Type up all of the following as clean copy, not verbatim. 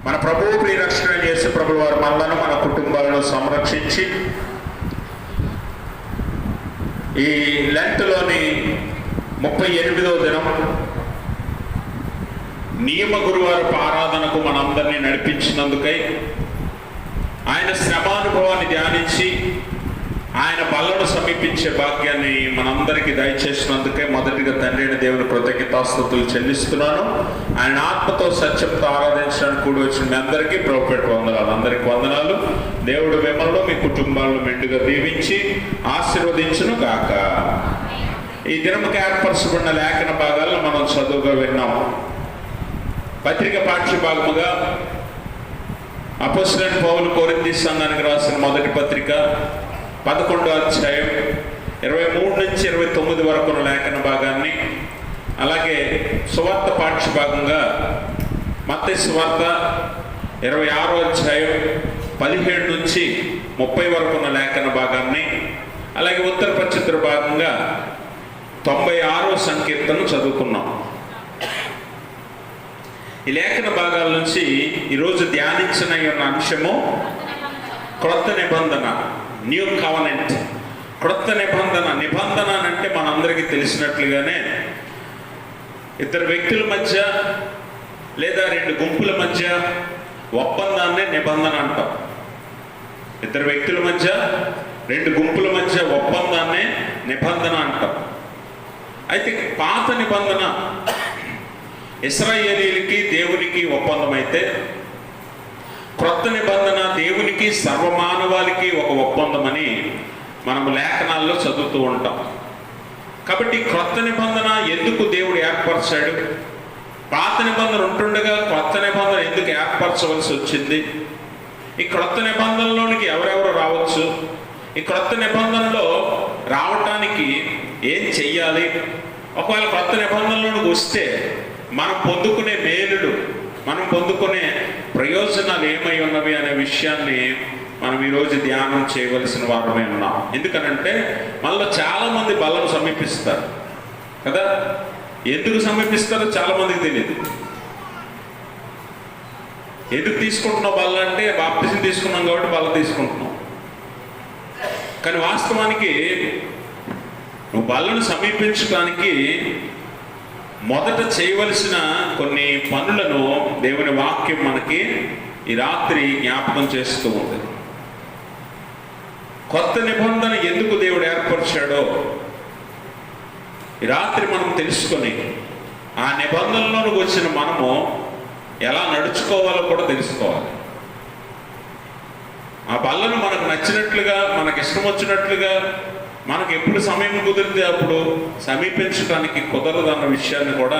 మన ప్రభువు ప్రియరక్షణ యేసు ప్రభువు వారి మనలను మన కుటుంబాలను సంరక్షించి ఈ లెంట్లోని 38వ దినం నియమ గురువారపు ఆరాధనకు మనందరినీ నడిపించినందుకై, ఆయన శ్రమానుభవాన్ని ధ్యానించి ఆయన బలను సమీపించే భాగ్యాన్ని మనందరికీ దయచేసినందుకే మొదటిగా తండ్రి అయిన దేవుని కృతజ్ఞతాస్తుతులు చెల్లిస్తున్నాను. ఆయన ఆత్మతో సత్యంతో ఆరాధించడానికి కూడి వచ్చిన మీ అందరికీ ప్రభుపేట వందనాలు. అందరికీ వందనాలు. దేవుడు మిమ్మల్ని మీ కుటుంబాలను మెండుగా దీవించి ఆశీర్వదించును గాక. ఈ దినముకి ఏర్పరచబడిన లేఖన భాగాలను మనం చదువుగా విన్నాం. పత్రిక పాఠ్య భాగముగా అపోస్తలుడైన పౌలు కొరింథీ సంఘానికి రాసిన మొదటి పత్రిక 11వ అధ్యాయం 23 నుంచి 29 వరకు ఉన్న లేఖన భాగాన్ని, అలాగే సువార్త పాఠ్య భాగంగా మత్తయి సువార్త 26వ అధ్యాయం 17 నుంచి 30 వరకు ఉన్న లేఖన భాగాన్ని, అలాగే ఉత్తర పచ్చిత్ర భాగంగా 96వ సంకీర్తనను చదువుకున్నాం. ఈ లేఖన భాగాల నుంచి ఈరోజు ధ్యానించిన ఉన్న అంశము క్రొత్త నిబంధన, న్యూ కవెనెంట్. క్రొత్త నిబంధన. నిబంధన అంటే మనందరికీ తెలిసినట్లుగానే ఇద్దరు వ్యక్తుల మధ్య లేదా రెండు గుంపుల మధ్య ఒప్పందాన్నే నిబంధన అంటాం. ఇద్దరు వ్యక్తుల మధ్య రెండు గుంపుల మధ్య ఒప్పందాన్నే నిబంధన అంటాం. అయితే పాత నిబంధన ఇశ్రాయేలీయులకి దేవునికి ఒప్పందం అయితే, క్రొత్త నిబంధన దేవునికి సర్వమానవాళికి ఒక ఒప్పందం అని మనము లేఖనాల్లో చదువుతూ ఉంటాం. కాబట్టి క్రొత్త నిబంధన ఎందుకు దేవుడు ఏర్పరచాడు? పాత నిబంధన ఉంటుండగా క్రొత్త నిబంధన ఎందుకు ఏర్పరచవలసి వచ్చింది? ఈ క్రొత్త నిబంధనలోనికి ఎవరెవరు రావచ్చు? ఈ క్రొత్త నిబంధనలో రావటానికి ఏం చెయ్యాలి? ఒకవేళ క్రొత్త నిబంధనలోనికి వస్తే మనం పొందుకునే మేలులు, మనం పొందుకునే ప్రయోజనాలు ఏమై ఉన్నవి అనే విషయాన్ని మనం ఈరోజు ధ్యానం చేయవలసిన వారమే ఉన్నాం. ఎందుకనంటే మనలో చాలామంది బలను సమీపిస్తారు కదా. ఎందుకు సమీపిస్తారో చాలామందికి తెలియదు. ఎందుకు తీసుకుంటున్నావు బల్ల అంటే, బాప్తిజం తీసుకున్నాం కాబట్టి బల్ల తీసుకుంటున్నాం. కానీ వాస్తవానికి నువ్వు బలను సమీపించడానికి మొదట చేయవలసిన కొన్ని పనులను దేవుని వాక్యం మనకి ఈ రాత్రి జ్ఞాపకం చేస్తూ ఉంది. కొత్త నిబంధన ఎందుకు దేవుడు ఏర్పరిచాడో ఈ రాత్రి మనం తెలుసుకొని ఆ నిబంధనలోకి వచ్చిన మనము ఎలా నడుచుకోవాలో కూడా తెలుసుకోవాలి. ఆ బల్లను మనకు నచ్చినట్లుగా, మనకి ఇష్టం వచ్చినట్లుగా, మనకు ఎప్పుడు సమయం కుదిరితే అప్పుడు సమీపించడానికి కుదరదన్న విషయాన్ని కూడా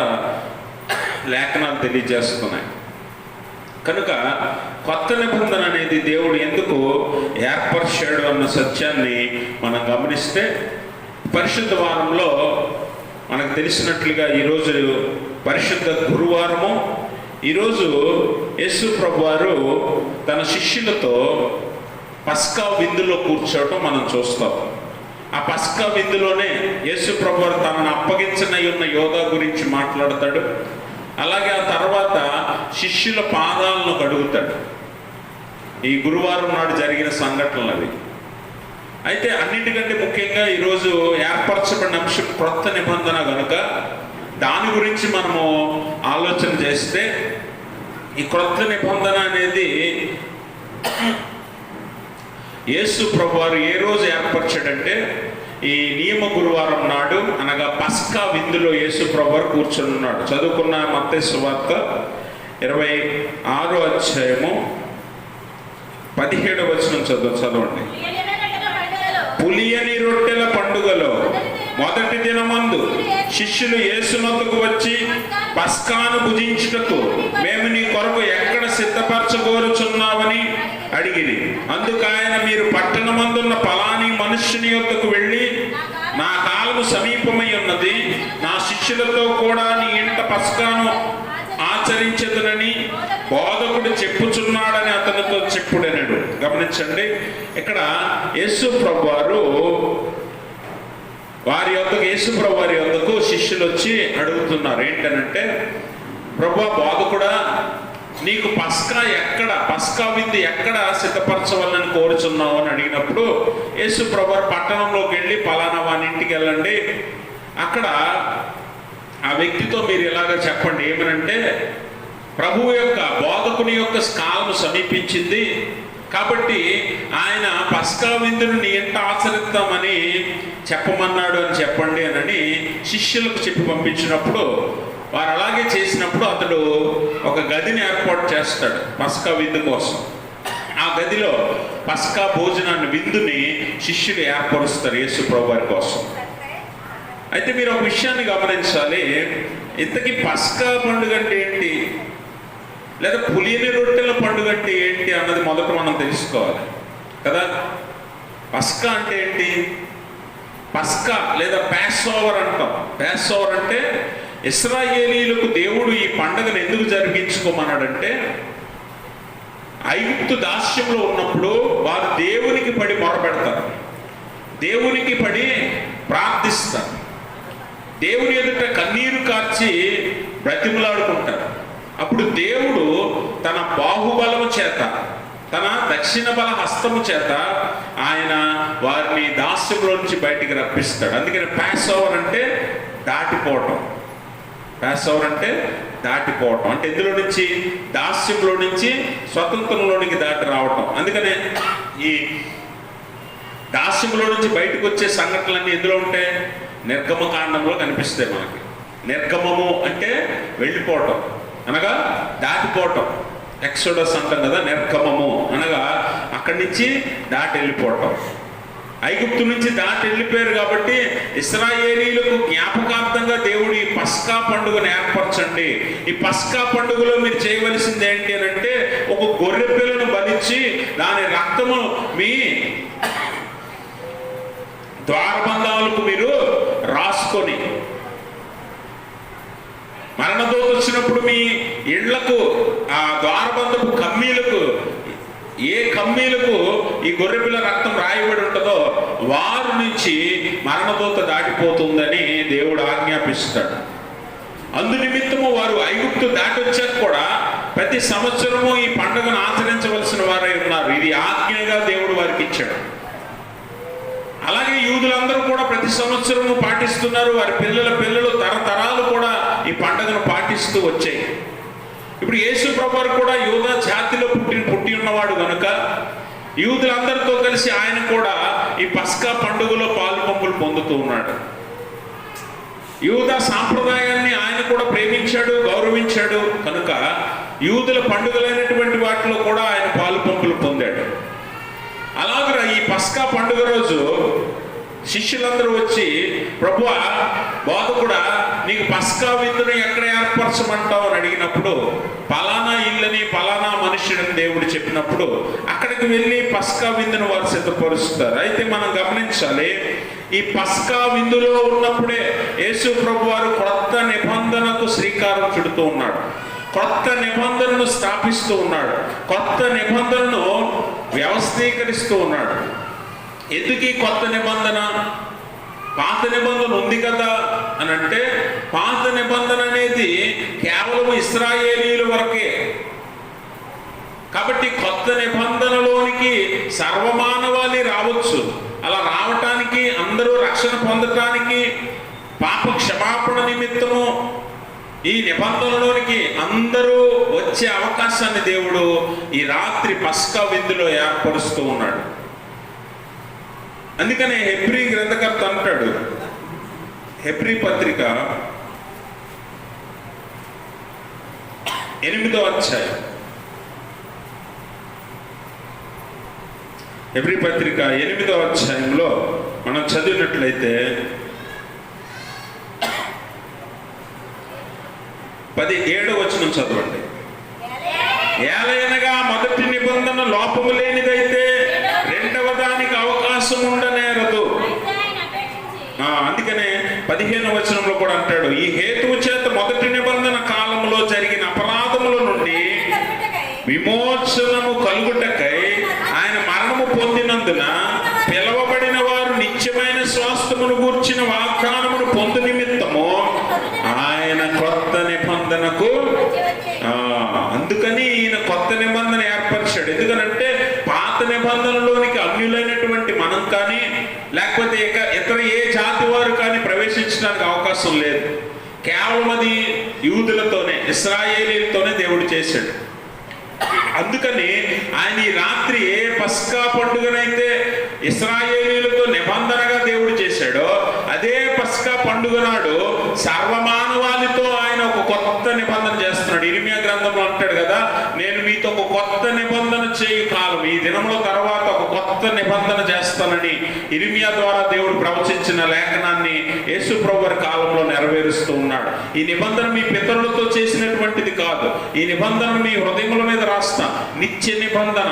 లేఖనాలు తెలియజేస్తున్నాయి. కనుక కొత్త నిబంధన అనేది దేవుడు ఎందుకు ఏర్పరిచాడు అన్న సత్యాన్ని మనం గమనిస్తే, పరిశుద్ధ వారంలో మనకు తెలిసినట్లుగా ఈరోజు పరిశుద్ధ గురువారము. ఈరోజు యేసు ప్రభువారు తన శిష్యులతో పస్కా విందులో కూర్చోవటం మనం చూస్తాం. ఆ పస్కా విందులోనే యేసు ప్రభువారు తనను అప్పగించనై ఉన్న యోధా గురించి మాట్లాడతాడు. అలాగే ఆ తర్వాత శిష్యుల పాదాలను కడుగుతాడు. ఈ గురువారం నాడు జరిగిన సంఘటనలు అవి. అయితే అన్నిటికంటే ముఖ్యంగా ఈరోజు ఏర్పరచబడిన అంశం క్రొత్త నిబంధన కనుక దాని గురించి మనము ఆలోచన చేస్తే, ఈ క్రొత్త నిబంధన అనేది యేసు ప్రభువారు ఏ రోజు ఏర్పరచాడంటే, ఈ నియమ గురువారం నాడు, అనగా పస్కా విందులో యేసు ప్రభువారు కూర్చొని ఉన్నాడు. చదువుకున్న మత్తయి సువార్త 26వ అధ్యాయము 17వ వచనం చదవండి. పులియని రొట్టెల పండుగలో మొదటి దినమందు శిష్యులు యేసునొద్దకు వచ్చి, పస్కాను భుజించుటకు మేము నీ కొరకు ఎక్కడ సిద్ధపరచగోరుచున్నావని అడిగిరి. అందుకు ఆయన, మీరు పట్టణమందున్న పలాని మనుష్యుని యొద్దకు వెళ్ళి, నా కాలము సమీపమై ఉన్నది, నా శిష్యులతో కూడా నీ ఇంట పస్కాను ఆచరించదునని బోధకుడు చెప్పుచున్నాడని అతనితో చెప్పుడనడు. గమనించండి, ఇక్కడ యేసు ప్రభువారు వారి యొద్దకు, యేసు ప్రభు వారి యొద్దకు శిష్యులు వచ్చి అడుగుతున్నారు ఏంటనంటే, ప్రభువా బోధకుడా, నీకు పస్కా విందు ఎక్కడ సిద్ధపరచవాలని కోరుచున్నావు అని అడిగినప్పుడు యేసు ప్రభువారు పట్టణంలోకి వెళ్ళి పలానా వాని ఇంటికి వెళ్ళండి, అక్కడ ఆ వ్యక్తితో మీరు ఇలాగ చెప్పండి, ఏమనంటే ప్రభువు యొక్క బోధకుని యొక్క కాలం సమీపించింది కాబట్టి ఆయన పస్కా విందును నీ ఇంట ఆచరిద్దామని చెప్పమన్నాడు అని చెప్పండి అని శిష్యులకు చెప్పి పంపించినప్పుడు వారు అలాగే చేసినప్పుడు అతడు ఒక గదిని ఏర్పాటు చేస్తాడు పస్కా విందు కోసం. ఆ గదిలో పస్కా భోజనాన్ని విందుని శిష్యులు ఏర్పరుస్తారు యేసు ప్రభువారి కోసం. అయితే మీరు ఒక విషయాన్ని గమనించాలి, ఇంతకీ పస్కా పండుగ అంటే ఏంటి, లేదా పులియని రొట్టెల పండుగ అంటే ఏంటి అన్నది మొదట మనం తెలుసుకోవాలి కదా. పస్కా అంటే ఏంటి? పస్కా లేదా పాస్ ఓవర్ అంటాం. పాస్ ఓవర్ అంటే ఇశ్రాయేలీయులకు దేవుడు ఈ పండుగను ఎందుకు జరిగించుకోమన్నాడంటే, ఐగుప్తు దాస్యంలో ఉన్నప్పుడు వారు దేవునికి పడి మొరపెడతారు, దేవునికి పడి ప్రార్థిస్తారు, దేవుని ఎదుట కన్నీరు కార్చి బ్రతిమలాడుకుంటారు. అప్పుడు దేవుడు తన బాహుబలము చేత, తన దక్షిణ బల హస్తము చేత ఆయన వారిని దాస్యంలో నుంచి బయటికి రప్పిస్తాడు. అందుకని పాస్ ఓవర్ అంటే దాటిపోవటం. పాస్ ఓవర్ అంటే దాటిపోవటం అంటే ఇందులో నుంచి, దాస్యంలో నుంచి స్వతంత్రంలోనికి దాటి రావటం. అందుకనే ఈ దాస్యంలో నుంచి బయటకు వచ్చే సంఘటనలన్నీ ఎందులో ఉంటాయి? నిర్గమకాండంలో కనిపిస్తాయి మనకి. నిర్గమము అంటే వెళ్ళిపోవటం, అనగా దాటిపోవటం. ఎక్సోడస్ అంటాం కదా, నిర్గమము అనగా అక్కడి నుంచి దాటి వెళ్ళిపోవటం. ఐగుప్తు నుంచి దాటి వెళ్ళిపోయారు కాబట్టి ఇశ్రాయేలీయులకు జ్ఞాపకార్థంగా దేవుడు ఈ పస్కా పండుగను ఏర్పరచండి. ఈ పస్కా పండుగలో మీరు చేయవలసింది ఏంటి అని అంటే, ఒక గొర్రె పిల్లను బలిచ్చి దాని రక్తము మీ ద్వారబంధాలకు మీరు రాసుకొని, మరణదూత వచ్చినప్పుడు మీ ఇళ్లకు ఆ ద్వారబంధపు కమ్మీలకు, ఏ కమ్మీలకు ఈ గొర్రెపిల్ల రక్తం రాయబడి ఉంటుందో వారి నుంచి మరణదూత దాటిపోతుందని దేవుడు ఆజ్ఞాపిస్తాడు. అందు నిమిత్తము వారు ఐగుప్తు దాటొచ్చాక కూడా ప్రతి సంవత్సరము ఈ పండుగను ఆచరించవలసిన వారై ఉన్నారు. ఇది ఆజ్ఞగా దేవుడు వారికి ఇచ్చాడు. అలాగే యూదులందరూ కూడా ప్రతి సంవత్సరము పాటిస్తున్నారు. వారి పిల్లలు తరతరాలు కూడా ఈ పండుగను పాటిస్తూ వచ్చాయి. ఇప్పుడు యేసు ప్రభువారు కూడా యూదా జాతిలో పుట్టి ఉన్నవాడు కనుక యూదులందరితో కలిసి ఆయన కూడా ఈ పస్కా పండుగలో పాలుపంపులు పొందుతూ ఉన్నాడు. యూదా సాంప్రదాయాన్ని ఆయన కూడా ప్రేమించాడు, గౌరవించాడు కనుక యూదుల పండుగలైనటువంటి వాటిలో కూడా ఆయన పాలుపంపులు పొందాడు. అలాగే ఈ పస్కా పండుగ రోజు శిష్యులందరూ వచ్చి, ప్రభువా బోధకుడా, నీకు పస్కా విందును ఎక్కడ ఏర్పరచమంటావు అని అడిగినప్పుడు పలానా ఇల్లని పలానా మనుష్యుడని దేవుడు చెప్పినప్పుడు అక్కడికి వెళ్ళి పస్కా విందును వారు సిద్ధపరుస్తారు. అయితే మనం గమనించాలి, ఈ పస్కా విందులో ఉన్నప్పుడే యేసు ప్రభువారు కొత్త నిబంధనకు శ్రీకారం చుడుతూ ఉన్నాడు, కొత్త నిబంధనను స్థాపిస్తూ ఉన్నాడు, కొత్త నిబంధనను వ్యవస్థీకరిస్తూ ఉన్నాడు. ఎందుకు ఈ కొత్త నిబంధన? పాత నిబంధన ఉంది కదా అని అంటే, పాత నిబంధన అనేది కేవలం ఇశ్రాయేలీయుల వరకే. కాబట్టి కొత్త నిబంధనలోనికి సర్వమానవాళి రావచ్చు. అలా రావటానికి, అందరూ రక్షణ పొందటానికి, పాప క్షమాపణ నిమిత్తము ఈ నిబంధనలోనికి అందరూ వచ్చే అవకాశాన్ని దేవుడు ఈ రాత్రి పస్కా విందులో ఏర్పరుస్తూ ఉన్నాడు. అందుకనే హెబ్రీ గ్రంథకర్త అంటాడు, హెబ్రీ పత్రిక 8వ అధ్యాయం, హెబ్రీ పత్రిక 8వ అధ్యాయంలో మనం చదివినట్లయితే 17వ వచనం చదవండి. ఏలయనగా మొదటి నిబంధన లోపము లేనిదైతే రెండవ దానికి అవకాశం ఉండనేరదు. అందుకనే 15వ వచనంలో కూడా అంటాడు, ఈ హేతువు చేత మొదటి నిబంధన కాలంలో జరిగిన అపరాధముల నుండి విమోచనము కలుగుటకై ఆయన మరణము పొందినందున పిలవబడిన వారు నిత్యమైన స్వాస్థ్యమును గూర్చిన వాగ్దానమును పొందు నిమిత్తము ఆయన కొత్త నిబంధనకు అందుకని ఏర్పరిచాడు. ఎందుకనంటే పాత నిబంధనలోనికి అన్యులైనటువంటి మనం కానీ లేకపోతే ఇతర ఏ జాతి వారు కానీ ప్రవేశించడానికి అవకాశం లేదు. కేవలం అది యూదులతోనే, ఇశ్రాయేలీలతోనే దేవుడు చేశాడు. అందుకని ఆయన ఈ రాత్రి ఏ పస్కా పండుగనైతే ఇశ్రాయేలీలతో నిబంధనగా దేవుడు చేశాడో అదే పస్కా పండుగ నాడు సర్వమానవాళితో ఆయన ఒక కొత్త నిబంధన చేస్తున్నాడు. ఇర్మియా గ్రంథంలో అంటాడు కదా, నేను మీతో ఒక కొత్త నిబంధన చేయు కాలం, ఈ దినముల తర్వాత ఒక కొత్త నిబంధన చేస్తానని ఇర్మియా ద్వారా దేవుడు ప్రవచించిన లేఖనాన్ని యేసు ప్రభువారి కాలంలో నెరవేరుస్తూ ఉన్నాడు. ఈ నిబంధన మీ పితరులతో చేసినటువంటిది కాదు, ఈ నిబంధన మీ హృదయముల మీద రాస్తా, నిత్య నిబంధన.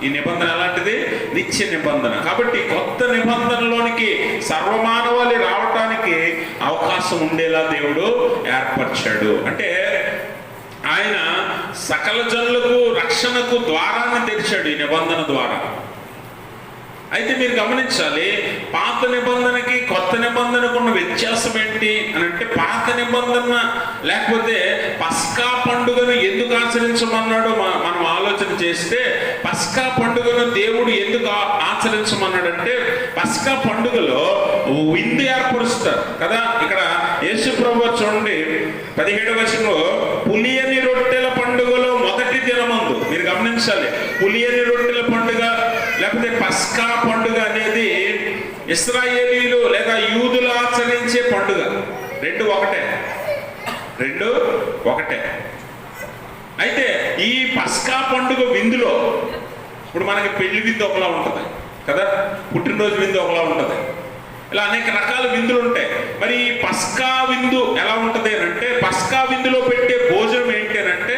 ఈ నిబంధన ఎలాంటిది? నిత్య నిబంధన. కాబట్టి కొత్త నిబంధనలోనికి సర్వమానవాళి రావటానికి అవకాశం ఉండేలా దేవుడు ఏర్పరిచాడు. అంటే ఆయన సకల జనులకు రక్షణకు ద్వారాన్ని తెరిచాడు ఈ నిబంధన ద్వారా. అయితే మీరు గమనించాలి, పాత నిబంధనకి కొత్త నిబంధనకు ఉన్న వ్యత్యాసం ఏంటి అని అంటే, పాత నిబంధన లేకపోతే పస్కా పండుగను ఎందుకు ఆచరించమన్నాడో మనం ఆలోచన చేస్తే, పస్కా పండుగను దేవుడు ఎందుకు ఆచరించమన్నాడంటే, పస్కా పండుగలో విందు ఏర్పరుస్తారు కదా. ఇక్కడ యేసు ప్రభువు చూడండి 17వ వచనంలో, పులియని రొట్టెల పండుగలో మొదటి దినమందు, మీరు గమనించాలి, పులియని రొట్టెల పండుగ లేకపోతే పస్కా పండుగ అనేది ఇశ్రాయేలీలు లేదా యూదులు ఆచరించే పండుగ. రెండు ఒకటే. అయితే ఈ పస్కా పండుగ విందులో, ఇప్పుడు మనకి పెళ్లి విందు ఒకలా ఉంటుంది కదా, పుట్టినరోజు విందు ఒకలా ఉంటుంది, ఇలా అనేక రకాల విందులు ఉంటాయి. మరి ఈ పస్కా విందు ఎలా ఉంటుంది అంటే, పస్కా విందులో పెట్టే భోజనం ఏంటి అని అంటే,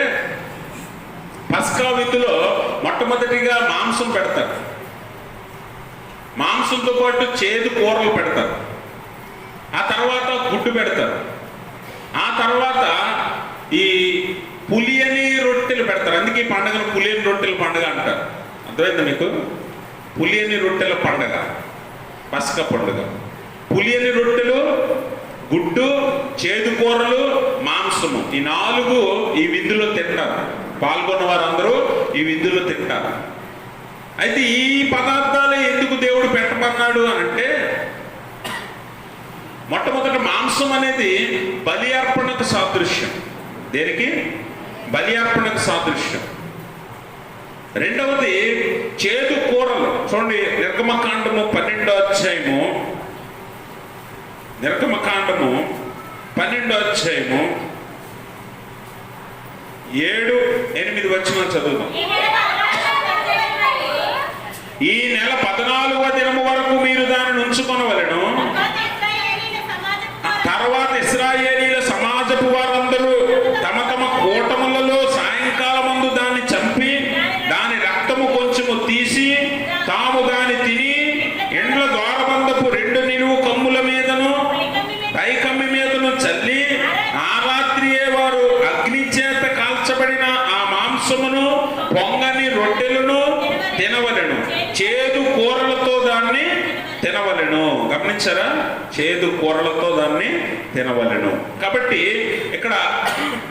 పస్కా విందులో మొట్టమొదటిగా మాంసం పెడతారు, మాంసంతో పాటు చేదు కూరలు పెడతారు, ఆ తర్వాత గుడ్డు పెడతారు, ఆ తర్వాత ఈ పులియని రొట్టెలు పెడతారు. అందుకే ఈ పండుగను పులియని రొట్టెల పండుగ అంటారు. అర్థమైందా మీకు? పులియని రొట్టెల పండుగ పస్కా పండుగ. పులియని రొట్టెలు, గుడ్డు, చేదు కూరలు, మాంసము, ఈ 4 ఈ విందులో తింటారు. పాల్గొన్న వారందరూ ఈ విందులో తింటారు. అయితే ఈ పదార్థాలు ఎందుకు దేవుడు పెట్టమన్నాడు అని అంటే, మొట్టమొదట మాంసం అనేది బలి అర్పణకు సాదృశ్యం. దేనికి? బలి అర్పణకు సాదృశ్యం. రెండవది చేదు కూరలు. చూడండి, నిర్గమకాండము 12వ అధ్యాయము 7-8 వచనాలు చదువుదాం. ఈ నెల 14వ దినము వరకు మీరు దానిని ఉంచుకొనవలెను. తర్వాత ఇశ్రాయేలీల సమాజపు వారందరూ తమ తమ కూటములలో సాయంకాలమందు దాన్ని చంపి దాని రక్తము కొంచెము తీసి తాము దాన్ని తిని ఎండ్ల ద్వారబంధపు 2 నిలువు కమ్ముల మీదను పైకమ్మి మీదను చల్లి, ఆ రాత్రియే వారు అగ్ని చేత కాల్చబడిన ఆ మాంసమును పొంగని రొట్టెలను తినవలెను, చేదు కూరలతో దాన్ని తినవలెను. గమనించారా? చేదు కూరలతో దాన్ని తినవలెను. కాబట్టి ఇక్కడ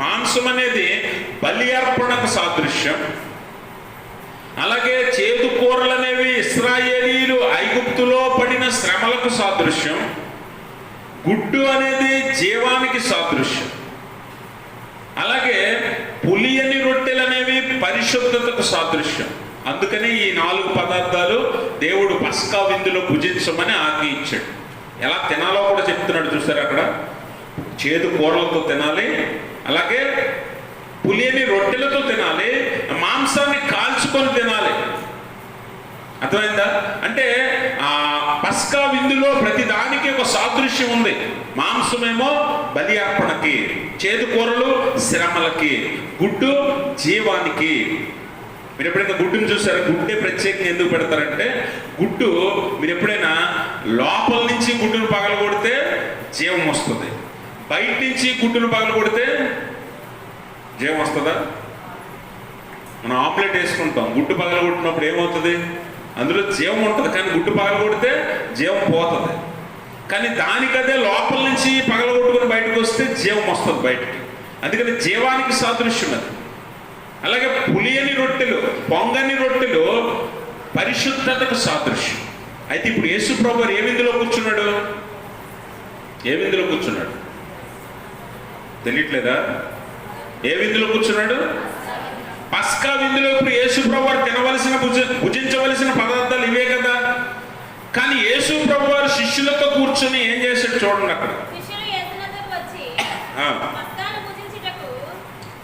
మాంసం అనేది బలి అర్పణకు సాదృశ్యం. అలాగే చేదు కూరలు అనేవి ఇశ్రాయేలీలు ఐగుప్తులో పడిన శ్రమలకు సాదృశ్యం. గుడ్డు అనేది జీవానికి సాదృశ్యం. అలాగే పులియని రొట్టెలు అనేవి పరిశుద్ధతకు సాదృశ్యం. అందుకని ఈ 4 పదార్థాలు దేవుడు పస్కా విందులో భుజించమని ఆజ్ఞ ఇచ్చాడు. ఎలా తినాలో కూడా చెప్తున్నాడు. చూసారు, అక్కడ చేదు కూరలతో తినాలి, అలాగే పులియని రొట్టెలతో తినాలి, మాంసాన్ని కాల్చుకొని తినాలి. అర్థమైందా? అంటే ఆ పస్కా విందులో ప్రతి దానికి ఒక సాదృశ్యం ఉంది. మాంసమేమో బలి అర్పణకి, చేదు కూరలు శ్రమలకి, గుడ్డు జీవానికి. మీరు ఎప్పుడైనా గుడ్డును చూసారా? గుడ్డే ప్రత్యేకంగా ఎందుకు పెడతారంటే, గుడ్డు మీరు ఎప్పుడైనా లోపల నుంచి గుడ్డును పగలగొడితే జీవం వస్తుంది, బయట నుంచి గుడ్డును పగలగొడితే జీవం వస్తుందా? మనం ఆమ్లెట్ వేసుకుంటాం, గుడ్డు పగలగొట్టినప్పుడు ఏమవుతుంది? అందులో జీవం ఉంటుంది, కానీ గుడ్డు పగలగొడితే జీవం పోతుంది. కానీ దానికదే లోపల నుంచి పగలగొట్టుకుని బయటకు వస్తే జీవం వస్తుంది బయటికి. అందుకని జీవానికి సాదృశ్యం అది. అలాగే పులియని రొట్టెలు, పొంగని పరిశుద్ధతకు సాదృశ్యం. అయితే ఇప్పుడు యేసు ప్రభువు ఏ విందులో కూర్చున్నాడు? ఏ విందులో కూర్చున్నాడు తెలియట్లేదా? ఏ విందులో కూర్చున్నాడు? పస్కా విందులో. ఇప్పుడు యేసు ప్రభువు తినవలసిన భుజించవలసిన పదార్థాలు ఇవే కదా. కానీ యేసు ప్రభువు వారు శిష్యులతో కూర్చొని ఏం చేశాడు చూడండి అక్కడ.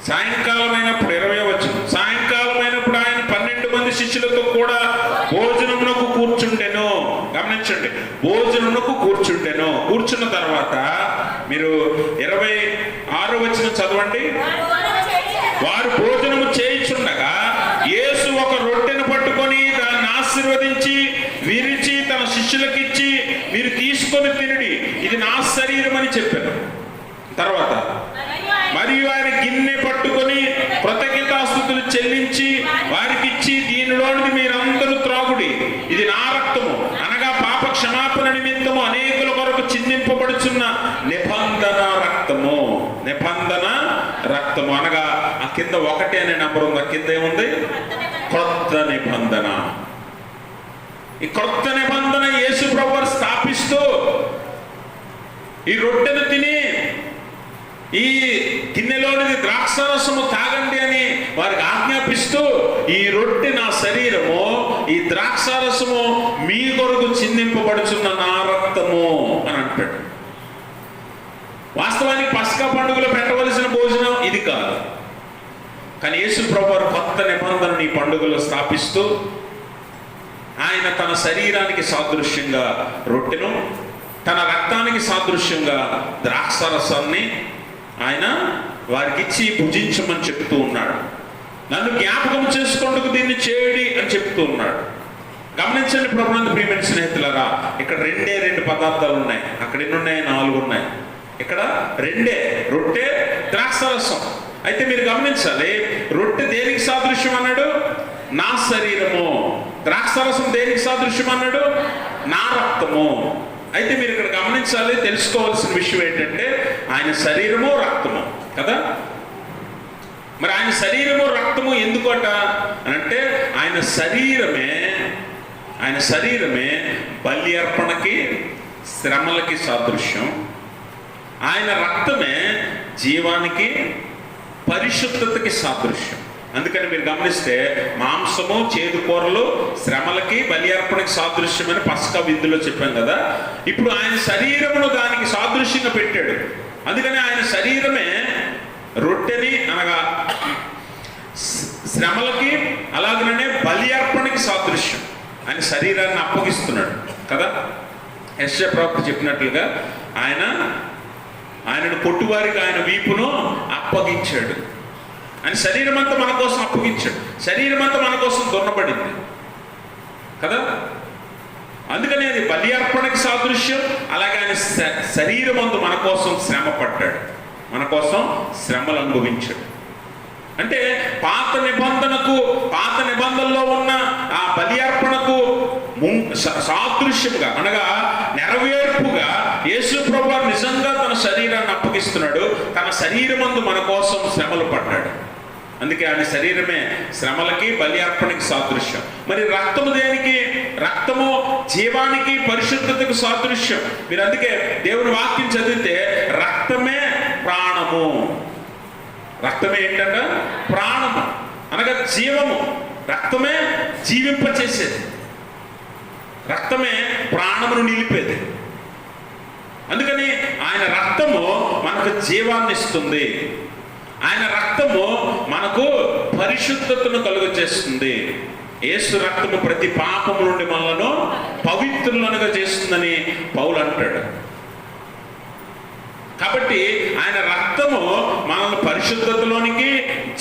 సాయంకాలం అయినప్పుడు 20వ వచనం, సాయంకాలం అయినప్పుడు ఆయన 12 మంది శిష్యులతో కూడా భోజనమునకు కూర్చుండెను. గమనించండి, భోజనమునకు కూర్చుండెను. కూర్చున్న తర్వాత మీరు 26వ వచనం చదవండి. వారు భోజనము చేయుచుండగా యేసు ఒక రొట్టెను పట్టుకొని దాన్ని ఆశీర్వదించి విరిచి తన శిష్యులకిచ్చి, మీరు తీసుకొని తినుడి, ఇది నా శరీరం అని చెప్పారు. తర్వాత మరియు ఆయన గిన్నె పట్టుకొని కృతజ్ఞతాస్తుతులు చెల్లించి వారికి ఇచ్చి, దీనిలోనిది మీరందరూ త్రాగుడి, ఇది నా రక్తము, అనగా పాప క్షమాపణ నిమిత్తము అనేకుల కొరకు చిందింపబడుచున్న నిబంధన రక్తము. నిబంధన రక్తము అనగా ఆ కింద 1 అనే నంబర్ ఉంది. ఆ కింద ఏముంది? క్రొత్త నిబంధన. ఈ క్రొత్త నిబంధన యేసు ప్రభువు స్థాపిస్తూ ఈ రొట్టెను తిని ఈ గిన్నెలోనిది ద్రాక్షారసము తాగండి అని వారికి ఆజ్ఞాపిస్తూ, ఈ రొట్టె నా శరీరము, ఈ ద్రాక్షారసము మీ కొరకు చిందింపబడుచున్న నా రక్తము అని అంటాడు. వాస్తవానికి పస్కా పండుగలో పెట్టవలసిన భోజనం ఇది కాదు. కానీ యేసు ప్రభువు కొత్త నిబంధనని ఈ పండుగలో స్థాపిస్తూ ఆయన తన శరీరానికి సాదృశ్యంగా రొట్టెను, తన రక్తానికి సాదృశ్యంగా ద్రాక్షారసాన్ని ఆయన వారికి ఇచ్చి భుజించమని చెప్తూ ఉన్నాడు. నన్ను జ్ఞాపకం చేసుకుంటూ దీన్ని చేయడి అని చెప్తూ ఉన్నాడు. గమనించండి ప్రభునందు ప్రియమైన స్నేహితులారా, ఇక్కడ 2 పదార్థాలు ఉన్నాయి. అక్కడ ఎన్ని ఉన్నాయి? 4 ఉన్నాయి. ఇక్కడ 2, రొట్టె, ద్రాక్షారసం. అయితే మీరు గమనించాలి, రొట్టె దేనికి సాదృశ్యం అన్నాడు? నా శరీరము. ద్రాక్షారసం దేనికి సాదృశ్యం అన్నాడు? నా రక్తము. అయితే మీరు ఇక్కడ గమనించాలి, తెలుసుకోవాల్సిన విషయం ఏంటంటే ఆయన శరీరము రక్తము కదా. మరి ఆయన శరీరము రక్తము ఎందుకట అంటే ఆయన శరీరమే బలి అర్పణకి, శ్రమలకి సాదృశ్యం. ఆయన రక్తమే జీవానికి, పరిశుద్ధతకి సాదృశ్యం. అందుకని మీరు గమనిస్తే మాంసము, చేదు కూరలు శ్రమలకి, బలి అర్పణకి సాదృశ్యమని పస్కా విందులో చెప్పాం కదా. ఇప్పుడు ఆయన శరీరమును దానికి సాదృశ్యంగా పెట్టాడు. అందుకని ఆయన శరీరమే రొట్టెని అనగా శ్రమలకి, అలాగనే బలి అర్పణకి సాదృశ్యం. ఆయన శరీరాన్ని అప్పగిస్తున్నాడు కదా. యెషయా ప్రవక్త చెప్పినట్లుగా ఆయనను కొట్టువారికి ఆయన వీపును అప్పగించాడు. ఆయన శరీరం అంతా మన కోసం అప్పగించాడు. శరీరం అంతా మన కోసం దున్నబడింది కదా. అందుకని అది బలి అర్పణకి సాదృశ్యం. అలాగే ఆయన శరీరం అంతా మన కోసం శ్రమ పడ్డాడు, మన కోసం శ్రమలు అనుభవించాడు. అంటే పాత నిబంధనలో ఉన్న ఆ బలి అర్పణకు సాదృశ్యంగా అనగా నెరవేర్పుగా యేసు ప్రభువు నిజంగా తన శరీరాన్ని అప్పగిస్తున్నాడు. తన శరీరమందు మన కోసం శ్రమలు పడ్డాడు. అందుకే ఆయన శరీరమే శ్రమలకి, బలి అర్పణకి సాదృశ్యం. మరి రక్తము దేనికి? రక్తము జీవానికి, పరిశుద్ధతకు సాదృశ్యం. మీరు అందుకే దేవుని వాక్యం చదివితే రక్తమే ప్రాణము. రక్తమే ఏంటంట? ప్రాణము అనగా జీవము. రక్తమే జీవింపచేసేది, రక్తమే ప్రాణమును నిలిపేది. అందుకని ఆయన రక్తము మనకు జీవాన్ని ఇస్తుంది. ఆయన రక్తము మనకు పరిశుద్ధతను కలుగజేస్తుంది. యేసు రక్తము ప్రతి పాపము నుండి మనలను పవిత్రులనుగా చేస్తుందని పౌలు అంటాడు. కాబట్టి ఆయన రక్తము మనల్ని పరిశుద్ధతలోనికి,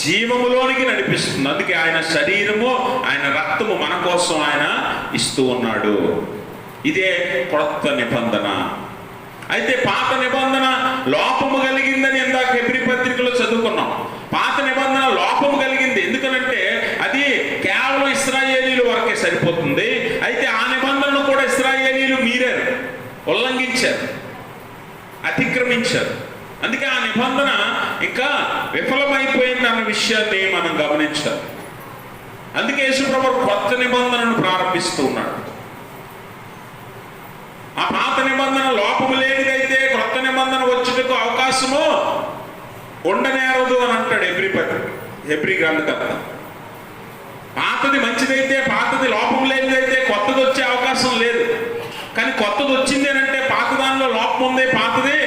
జీవములోనికి నడిపిస్తుంది. అందుకే ఆయన శరీరము, ఆయన రక్తము మన కోసం ఆయన ఇస్తూ ఉన్నాడు. ఇదే క్రొత్త నిబంధన. అయితే పాత నిబంధన లోపము కలిగిందని ఇందాక హెబ్రీ పత్రికలో చదువుకున్నాం. పాత నిబంధన లోపము కలిగింది. ఎందుకనంటే అది కేవలం ఇశ్రాయేలీల వరకే సరిపోతుంది. అయితే ఆ నిబంధనను కూడా ఇశ్రాయేలీలు మీరారు, ఉల్లంఘించారు, అతిక్రమించారు. అందుకే ఆ నిబంధన ఇంకా విఫలమైపోయింది అన్న విషయాన్ని మనం గమనించాలి. అందుకే యేసుప్రభువు కొత్త నిబంధనను ప్రారంభిస్తూ ఉన్నాడు. ఆ పాత నిబంధన లోపము లేనిదైతే కొత్త నిబంధన వచ్చుటకు అవకాశము ఉండనేరదు అని అంటాడు హెబ్రీ గ్రంథకర్త. పాతది మంచిదైతే, పాతది లోపం లేనిదైతే కొత్తది వచ్చే అవకాశం లేదు. కానీ కొత్తది వచ్చింది అని అంటే పాత దానిలో లోపం ఉంది, పాతది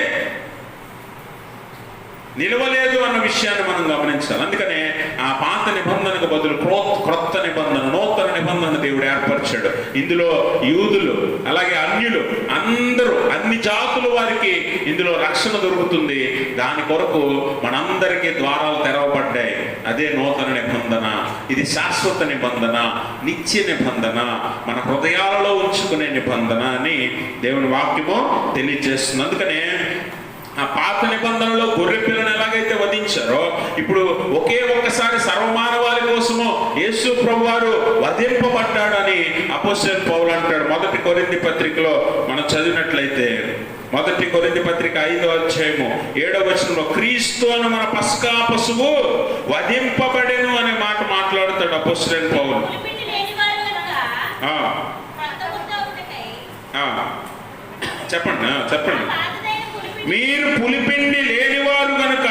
నిలవలేదు అన్న విషయాన్ని మనం గమనించాలి. అందుకనే ఆ పాత నిబంధనకు బదులు క్రొత్త నిబంధన, నూతన నిబంధన దేవుడు ఏర్పరిచాడు. ఇందులో యూదులు అలాగే అన్యులు అందరూ, అన్ని జాతుల వారికి ఇందులో రక్షణ దొరుకుతుంది. దాని కొరకు మనందరికీ ద్వారాలు తెరవబడ్డాయి. అదే నూతన నిబంధన. ఇది శాశ్వత నిబంధన, నిత్య నిబంధన, మన హృదయాలలో ఉంచుకునే నిబంధన అని దేవుని వాక్యము తెలియజేస్తుంది. అందుకనే ఆ పాత నిబంధనలో గొర్రె పిల్లను ఎలాగైతే వధించారో, ఇప్పుడు ఒక్కసారి సర్వమానవాళి కోసము యేసు ప్రభువారు వధింపబడ్డాడని అపోస్తలుడైన పౌలు అంటాడు. 1 కొరింథీ పత్రికలో మనం చదివినట్లయితే 1 కొరింథీ పత్రిక 5వ అధ్యాయము 7వ వచనంలో క్రీస్తు అను మన పస్కా పశువు వధింపబడెను అనే మాట మాట్లాడుతాడు అపోస్తలుడైన పౌలు. చెప్పండి. మీరు పులిపిండి లేనివారు గనుక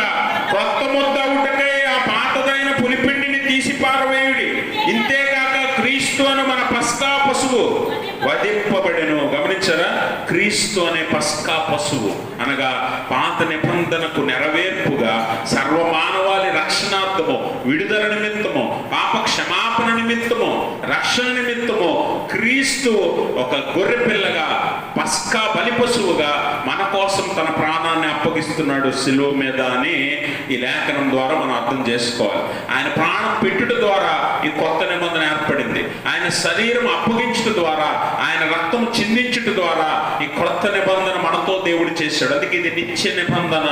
కొత్త ముద్ద అవుటకై ఆ పాతదైన పులిపిండిని తీసి పారవేయుడి. ఇంతేకాక క్రీస్తు అను మన పస్కా పశువు వధింపబడెను. గమనించారా? క్రీస్తు అనే పస్కా పశువు అనగా పాత నిబంధనకు నెరవేర్పుగా సర్వమానవాళి రక్షణార్థము, విడుదల నిమిత్తము, పాప క్షమాపణ నిమిత్తము, రక్షణ నిమిత్తము క్రీస్తు ఒక గొర్రె పిల్లగా, పస్కా బలి పశువుగా మన కోసం తన ప్రాణాన్ని అప్పగిస్తున్నాడు శిలువ మీద అని ఈ లేఖనం ద్వారా మనం అర్థం చేసుకోవాలి. ఆయన ప్రాణం పెట్టుట ద్వారా ఈ కొత్త నిబంధన ఏర్పడింది. ఆయన శరీరం అప్పగించుట ద్వారా, ఆయన రక్తం చిందించుట ద్వారా ఈ కొత్త నిబంధన మనతో దేవుడు చేశాడు. అందుకే ఇది నిత్య నిబంధన.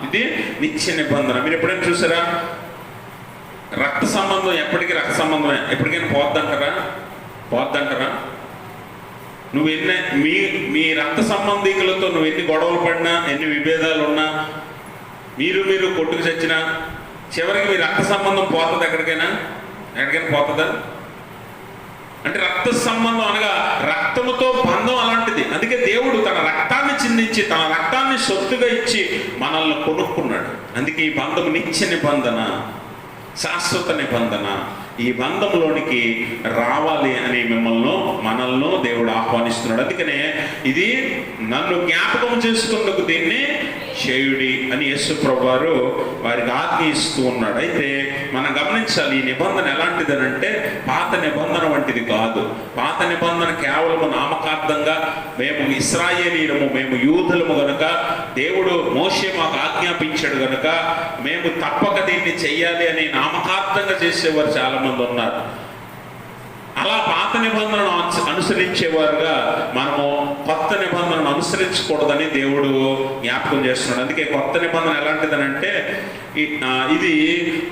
ఇది నిత్య నిబంధన. మీరు ఎప్పుడైనా చూసారా? రక్త సంబంధం ఎప్పటికీ రక్త సంబంధమే. ఎప్పటికైనా పోద్దంటారా? నువ్వు మీ రక్త సంబంధికులతో నువ్వు ఎన్ని గొడవలు పడినా, ఎన్ని విభేదాలు ఉన్నా, మీరు కొట్టుకు చచ్చినా, చివరికి మీ రక్త సంబంధం పోతుంది. ఎక్కడికైనా పోతుందా? అంటే రక్త సంబంధం అనగా రక్తముతో బంధం అలాంటిది. అందుకే దేవుడు తన రక్తాన్ని చిందించి, తన రక్తాన్ని సొత్తుగా ఇచ్చి మనల్ని కొనుక్కున్నాడు. అందుకే ఈ బంధం నిత్య నిబంధన, శాశ్వత నిబంధన. ఈ బంధంలోనికి రావాలి అని మనల్ని దేవుడు ఆహ్వానిస్తున్నాడు. అందుకనే ఇది నన్ను జ్ఞాపకం చేసుకున్నందుకు దీన్ని చేయుడి అని యేసు ప్రభువారు వారికి ఆజ్ఞ ఇస్తూ ఉన్నాడు. అయితే మనం గమనించాలి, ఈ నిబంధన ఎలాంటిదనంటే పాత నిబంధన వంటిది కాదు. పాత నిబంధన కేవలం నామకార్థంగా మేము ఇశ్రాయేలీయులము, మేము యూదులము గనుక దేవుడు మోషే మాకు ఆజ్ఞాపించాడు గనుక మేము తప్పక దీన్ని చెయ్యాలి అని నామకార్థంగా చేసేవారు చాలా మంది ఉన్నారు. అలా పాత నిబంధనను అనుసరించేవారుగా మనము కొత్త నిబంధనను అనుసరించకూడదని దేవుడు జ్ఞాపకం చేస్తున్నాడు. అందుకే కొత్త నిబంధన ఎలాంటిదనంటే ఇది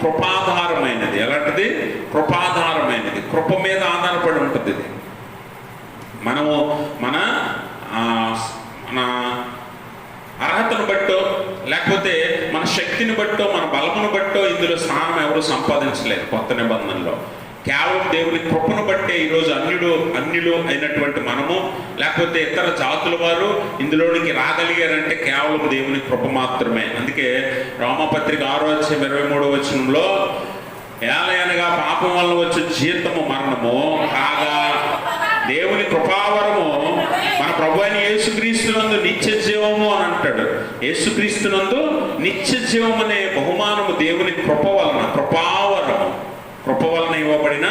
కృపాధారమైనది. ఎలాంటిది? కృపాధారమైనది. కృప మీద ఆధారపడి ఉంటుంది. ఇది మనము మన అర్హతను బట్టో, లేకపోతే మన శక్తిని బట్టో, మన బలమును బట్టో ఇందులో స్థానం ఎవరు సంపాదించలేదు. కొత్త నిబంధనలో కేవలం దేవుని కృపను బట్టే ఈరోజు అన్యులు అయినటువంటి మనము, లేకపోతే ఇతర జాతుల వారు ఇందులోనికి రాగలిగారంటే కేవలం దేవుని కృప మాత్రమే. అందుకే రోమపత్రిక 6వ అధ్యాయం 23వ వచనంలో ఏలయనగా పాపం వల్ల వచ్చే జీతము మరణము కాగా దేవుని కృపావరము మన ప్రభు అయిన యేసుక్రీస్తునందు నిత్య జీవము అని అంటాడు. యేసుక్రీస్తునందు నిత్య జీవం అనే బహుమానము దేవుని కృప వలన ఇవ్వబడిన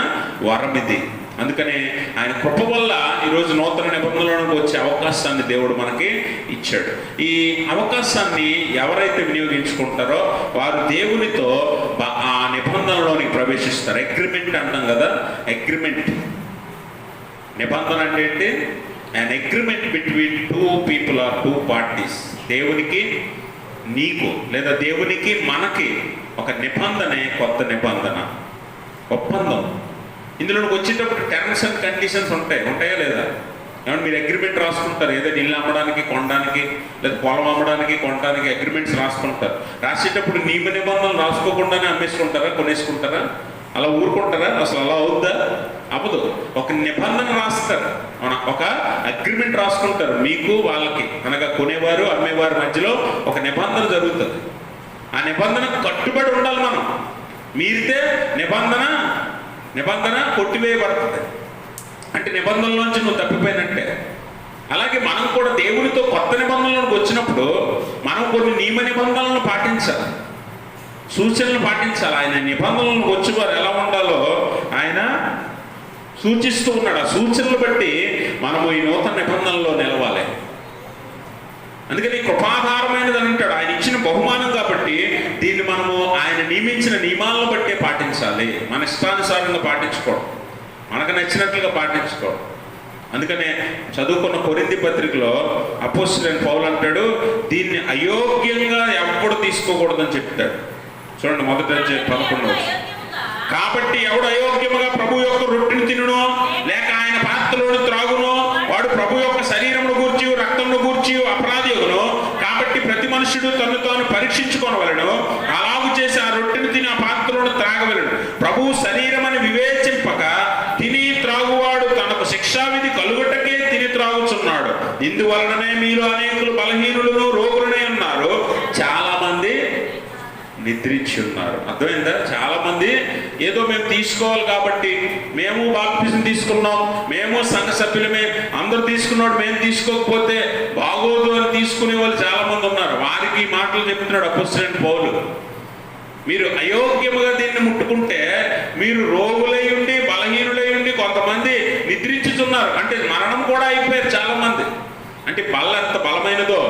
వరం ఇది. అందుకనే ఆయన కృప వల్ల ఈరోజు నూతన నిబంధనలోకి వచ్చే అవకాశాన్ని దేవుడు మనకి ఇచ్చాడు. ఈ అవకాశాన్ని ఎవరైతే వినియోగించుకుంటారో వారు దేవునితో ఆ నిబంధనలోనికి ప్రవేశిస్తారు. అగ్రిమెంట్ అంటాం కదా, అగ్రిమెంట్. నిబంధన అంటే ఏంటి? an agreement between two people or two parties. దేవునికి నీకు లేదా దేవునికి మనకి ఒక నిబంధనే కొత్త నిబంధన, ఒప్పందం. ఇందులోకి వచ్చేటప్పుడు టర్మ్స్ అండ్ కండిషన్స్ ఉంటాయా లేదా? ఏమన్నా మీరు అగ్రిమెంట్ రాసుకుంటారు, ఏదైనా ఇల్లు అమ్మడానికి, కొనడానికి, లేదా పొలం అమ్మడానికి, కొనడానికి అగ్రిమెంట్స్ రాసుకుంటారు. రాసేటప్పుడు నియమ నిబంధనలు రాసుకోకుండానే అమ్మేసుకుంటారా, కొనేసుకుంటారా? అలా ఊరుకుంటారా? అసలు అలా అవుద్దా? అవ్వదు. ఒక నిబంధన రాస్తారు, ఒక అగ్రిమెంట్ రాసుకుంటారు మీకు వాళ్ళకి, అనగా కొనేవారు అమ్మేవారి మధ్యలో ఒక నిబంధన జరుగుతుంది. ఆ నిబంధనకు కట్టుబడి ఉండాలి మనం. మీరితే నిబంధన కొట్టివేయబడుతుంది, అంటే నిబంధనలోంచి నువ్వు తప్పిపోయినట్టే. అలాగే మనం కూడా దేవునితో కొత్త నిబంధనలకు వచ్చినప్పుడు మనం కొన్ని నియమ నిబంధనలను పాటించాలి, సూచనలు పాటించాలి. ఆయన నిబంధనలకు వచ్చి వారు ఎలా ఉండాలో ఆయన సూచిస్తూ ఉన్నాడు. ఆ సూచనలు బట్టి మనము ఈ నూతన నిబంధనలో నిలవాలి. అందుకని కృపాధారమైనది అని అంటాడు. ఆయన ఇచ్చిన బహుమానం కాబట్టి దీన్ని మనము ఆయన నియమించిన నియమాలను బట్టే పాటించాలి. మన ఇష్టానుసారంగా పాటించుకోవడం, మనకు నచ్చినట్లుగా పాటించుకోవడం. అందుకనే చదువుకున్న కొరింథీ పత్రికలో అపోస్తలుడైన పౌలు అంటాడు, దీన్ని అయోగ్యంగా ఎవ్వడు తీసుకోకూడదని చెప్తాడు. చూడండి, మొదటి 11. కాబట్టి ఎవడు అయోగ్యముగా ప్రభు యొక్క రొట్టెను తినునో లేక ఆయన పాత్రలోని త్రాగునో వాడు ప్రభు యొక్క శరీరమును గూర్చి రక్తమును గూర్చి అపరాధి యొగును. కాబట్టి ప్రతి మనుష్యుడు తను తాను పరీక్షించుకొనవలెను, అలాగు చేసి ఆ రొట్టెను తిని ఆ పాత్రలోని త్రాగవలెను. ప్రభువు శరీరమని వివేచింపక తిని త్రాగువాడు తనకు శిక్షావిధి కలుగుటకే తిని త్రాగుచున్నాడు. ఇందువలననే మీరు అనేకులు బలహీనులను రోగులనే ఉన్నారు, చాలా మంది నిద్రించి ఉన్నారు. అర్థమైందా? చాలా మంది ఏదో మేము తీసుకోవాలి కాబట్టి, మేము బాప్తిజం తీసుకున్నాం, మేము సంఘ సభ్యులమే, అందరూ తీసుకున్నాడు మేము తీసుకోకపోతే బాగోదు అని తీసుకునే వాళ్ళు చాలా మంది ఉన్నారు. వారికి ఈ మాటలు చెప్తున్నాడు అపోస్తలుడైన పౌలు. మీరు అయోగ్యముగా దీన్ని ముట్టుకుంటే మీరు రోగులై ఉండి బలహీనులై ఉండి కొంతమంది నిద్రించుతున్నారు, అంటే మరణం కూడా అయిపోయారు చాలా మంది. అంటే బల్ల ఎంత బలమైనదో,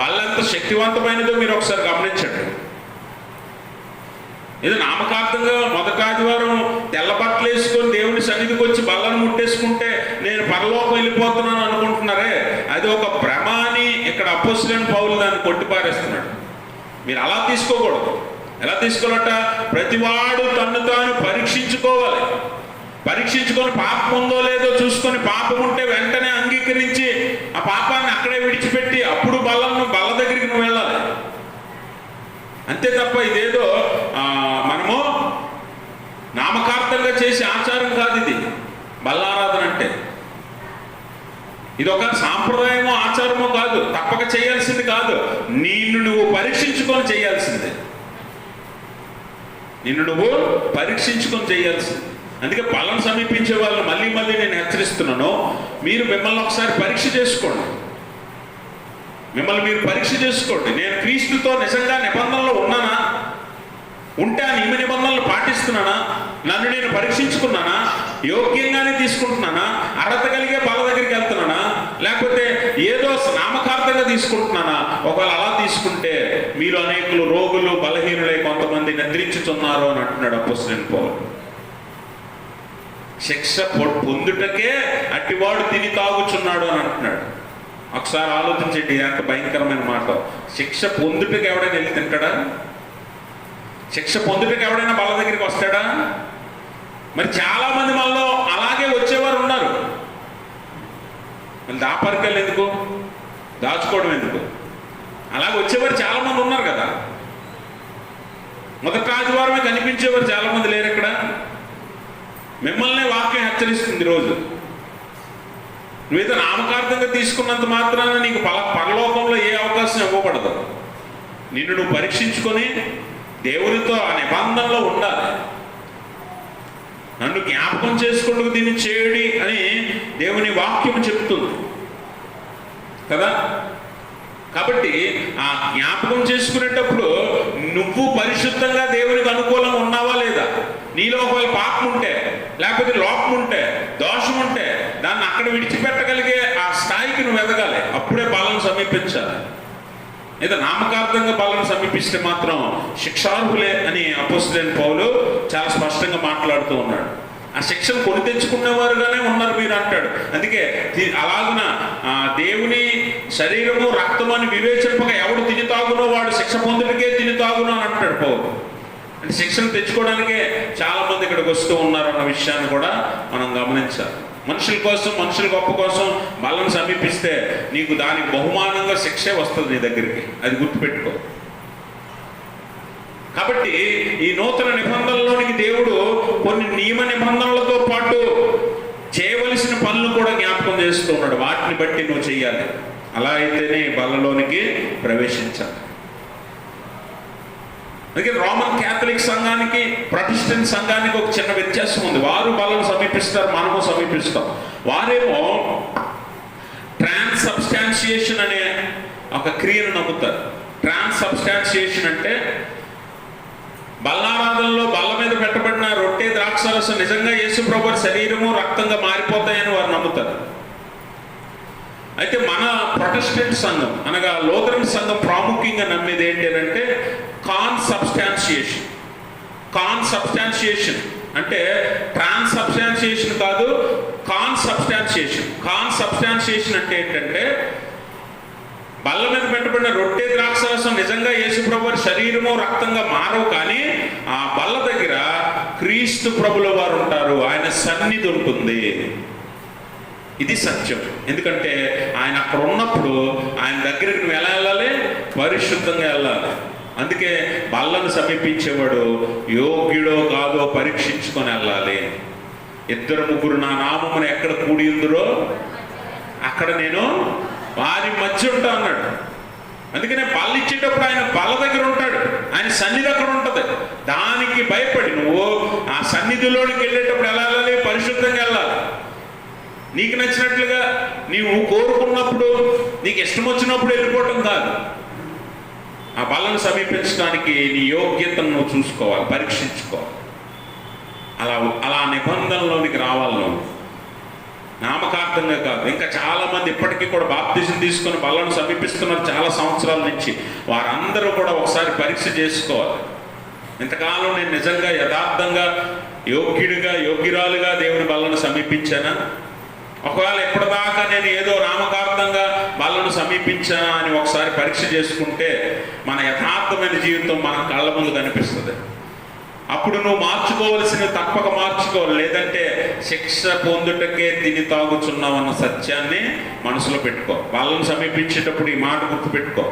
బల్ల ఎంత శక్తివంతమైనదో మీరు ఒకసారి గమనించండి. ఏదో నామకార్థంగా మొదటి ఆదివారం తెల్ల బట్టలు వేసుకొని దేవుని సన్నిధికి వచ్చి బల్లను ముట్టేసుకుంటే నేను పరలోకం వెళ్ళిపోతున్నాను అనుకుంటున్నారే, అది ఒక భ్రమ అని ఇక్కడ అపోస్తలుడైన పౌలు దాన్ని కొట్టిపారేస్తున్నాడు. మీరు అలా తీసుకోకూడదు. ఎలా తీసుకోవాలట? ప్రతివాడు తన్ను తాను పరీక్షించుకోవాలి. పరీక్షించుకొని పాపం ఉందో లేదో చూసుకొని, పాపం ఉంటే వెంటనే అంగీకరించి ఆ పాపాన్ని అక్కడే విడిచిపెట్టి అప్పుడు బల్ల దగ్గరికి నువ్వు వెళ్ళాలి. అంతే తప్ప ఇదేదో మనము నామకార్థంగా చేసే ఆచారం కాదు ఇది. బల్లారాధన అంటే ఇది ఒక సాంప్రదాయమో ఆచారమో కాదు, తప్పక చేయాల్సింది కాదు. నిన్ను నువ్వు పరీక్షించుకొని చేయాల్సిందే, నిన్ను నువ్వు పరీక్షించుకొని చేయాల్సింది. అందుకే బలం సమీపించే వాళ్ళని మళ్ళీ మళ్ళీ నేను హెచ్చరిస్తున్నాను, మీరు మిమ్మల్ని ఒకసారి పరీక్ష చేసుకోండి. మిమ్మల్ని మీరు పరీక్ష చేసుకోండి. నేను క్రీస్తుతో నిజంగా నిబంధనలో ఉన్నానా? ఉంటే ఆ నియమ నిబంధనలు పాటిస్తున్నానా? నన్ను నేను పరీక్షించుకున్నానా? యోగ్యంగానే తీసుకుంటున్నానా? అర్హత కలిగే బల దగ్గరికి వెళ్తున్నానా? లేకపోతే ఏదో నామకార్థంగా తీసుకుంటున్నానా? ఒకవేళ అలా తీసుకుంటే మీరు అనేకులు రోగులు బలహీనులై కొంతమంది నిద్రించుతున్నారు అని అంటున్నాడు అపోస్తలుడైన పౌలు. శిక్ష పొందుటకే అట్టివాడు తిని తాగుచున్నాడు అని అంటున్నాడు. ఒకసారి ఆలోచించండి, ఎంత భయంకరమైన మాట. శిక్ష పొందుటకు ఎవడైనా వెళ్ళి తింటాడా? శిక్ష పొందుటకు ఎవడైనా బల్ల దగ్గరికి వస్తాడా? మరి చాలా మంది మనలో అలాగే వచ్చేవారు ఉన్నారు. మళ్ళీ దాపరికలు ఎందుకు, దాచుకోవడం ఎందుకు? అలాగే వచ్చేవారు చాలా మంది ఉన్నారు కదా. మొదటి ఆదివారమే కనిపించేవారు చాలా మంది లేరు ఇక్కడ. మిమ్మల్నే వాక్యం హెచ్చరిస్తుంది రోజు. నువ్వేదో నామకార్థంగా తీసుకున్నంత మాత్రాన నీకు పరలోకంలో ఏ అవకాశం ఇవ్వబడదు. నిన్ను నువ్వు పరీక్షించుకొని దేవునితో ఆ నిబంధనలో ఉండాలి. నన్ను జ్ఞాపకం చేసుకుంటూ దీన్ని చేయడి అని దేవుని వాక్యం చెప్తుంది కదా. కాబట్టి ఆ జ్ఞాపకం చేసుకునేటప్పుడు నువ్వు పరిశుద్ధంగా దేవునికి అనుకూలంగా ఉన్నావా లేదా? నీలో ఒకవేళ పాపం ఉంటే, లేకపోతే లోపం ఉంటే, దోషం ఉంటే దాన్ని అక్కడ విడిచిపెట్టగలిగే ఆ స్థాయికి నువ్వు ఎదగాలి. అప్పుడే బలం సమీపించాలి. ఏదో నామకార్థంగా బలం సమీపిస్తే మాత్రం శిక్షార్హులే అని అపోస్తలుడైన పౌలు చాలా స్పష్టంగా మాట్లాడుతూ ఉన్నాడు. ఆ శిక్షను కొని తెచ్చుకునేవారుగానే ఉన్నారు మీరు అంటాడు. అందుకే అలాగున దేవుని శరీరము రక్తము అని వివేచింపక ఎవడు తిని తాగునో వాడు శిక్ష పొందుటకే తిని తాగునో అని అంటాడు పౌలు. అంటే శిక్షను తెచ్చుకోవడానికే చాలా మంది ఇక్కడికి వస్తూ ఉన్నారు అన్న విషయాన్ని కూడా మనం గమనించాలి. మనుషుల కోసం, మనుషుల గొప్ప కోసం బలం సమీపిస్తే నీకు దానికి బహుమానంగా శిక్షే వస్తుంది నీ దగ్గరికి. అది గుర్తుపెట్టుకో. కాబట్టి ఈ నూతన నిబంధనలోనికి దేవుడు కొన్ని నియమ నిబంధనలతో పాటు చేయవలసిన పనులు కూడా జ్ఞాపకం చేస్తూ ఉన్నాడు. వాటిని బట్టి నువ్వు చెయ్యాలి. అలా అయితేనే బల్లలోనికి ప్రవేశించాలి. అందుకే రోమన్ క్యాథలిక్ సంఘానికి, ప్రొటెస్టెంట్ సంఘానికి ఒక చిన్న వ్యత్యాసం ఉంది. వారు బలను సమీపిస్తారు, మనము సమీపిస్తాం. వారేమో ట్రాన్స్సబ్స్టాన్షియేషన్ అనే ఒక క్రియను నమ్ముతారు. ట్రాన్స్సబ్స్టాన్షియేషన్ అంటే బల్లారాధనలో బల్ల మీద పెట్టబడిన రొట్టె ద్రాక్షారసం నిజంగా యేసు ప్రభువు శరీరము రక్తంగా మారిపోతాయని వారు నమ్ముతారు. అయితే మన ప్రొటెస్టెంట్ సంఘం అనగా లూథరన్ సంఘం ప్రాముఖ్యంగా నమ్మేది ఏంటి అంటే కాన్సబ్స్టాన్షియేషన్. కాన్సబ్స్టాన్షియేషన్ అంటే ట్రాన్స్సబ్స్టాన్షియేషన్ కాదు, కాన్సబ్స్టాన్షియేషన్. కాన్సబ్స్టాన్షియేషన్ అంటే ఏంటంటే బల్ల మీద పెట్టబడిన రొట్టె ద్రాక్షారసం నిజంగా యేసు ప్రభువు శరీరము రక్తంగా మారవు, కానీ ఆ బల్ల దగ్గర క్రీస్తు ప్రభుల వారు ఉంటారు, ఆయన సన్నిధి ఉంటుంది. ఇది సత్యం. ఎందుకంటే ఆయన అక్కడ ఉన్నప్పుడు ఆయన దగ్గరికి నువ్వు ఎలా వెళ్ళాలి? పరిశుద్ధంగా వెళ్ళాలి. అందుకే బల్లను సమీపించేవాడు యోగ్యుడో కాదో పరీక్షించుకొని వెళ్ళాలి. 2-3 నా నామమున ఎక్కడ కూడి ఉందరో అక్కడ నేను వారి మధ్య ఉంటా అన్నాడు. అందుకనే బల్ల ఇచ్చేటప్పుడు ఆయన బల్ల దగ్గర ఉంటాడు, ఆయన సన్నిధి అక్కడ ఉంటుంది. దానికి భయపడి నువ్వు ఆ సన్నిధిలోనికి వెళ్ళేటప్పుడు ఎలా వెళ్ళాలి? పరిశుద్ధంగా వెళ్ళాలి. నీకు నచ్చినట్లుగా నీవు కోరుకున్నప్పుడు, నీకు ఇష్టం వచ్చినప్పుడు వెళ్ళిపోవటం కాదు. ఆ బల్లను సమీపించడానికి నీ యోగ్యతను నువ్వు చూసుకోవాలి, పరీక్షించుకోవాలి. అలా నిబంధనలోనికి రావాలి నువ్వు, నామకార్థంగా కాదు. ఇంకా చాలామంది ఇప్పటికీ కూడా బాప్తిజం తీసుకొని బల్లను సమీపిస్తున్నారు చాలా సంవత్సరాల నుంచి. వారందరూ కూడా ఒకసారి పరీక్ష చేసుకోవాలి. ఇంతకాలం నేను నిజంగా యథార్థంగా యోగ్యుడిగా యోగ్యురాలుగా దేవుని బల్లను సమీపించానా? ఒకవేళ ఎప్పటిదాకా నేను ఏదో నామకార్థంగా బల్లను సమీపించానా అని ఒకసారి పరీక్ష చేసుకుంటే మన యథార్థమైన జీవితం మన కళ్ళ ముందు కనిపిస్తుంది. అప్పుడు నువ్వు మార్చుకోవలసినవి తప్పక మార్చుకోవాలి. లేదంటే శిక్ష పొందుటకే తిని తాగుచున్నావు అన్న సత్యాన్ని మనసులో పెట్టుకో. బల్లను సమీపించేటప్పుడు ఈ మాట గుర్తుపెట్టుకో.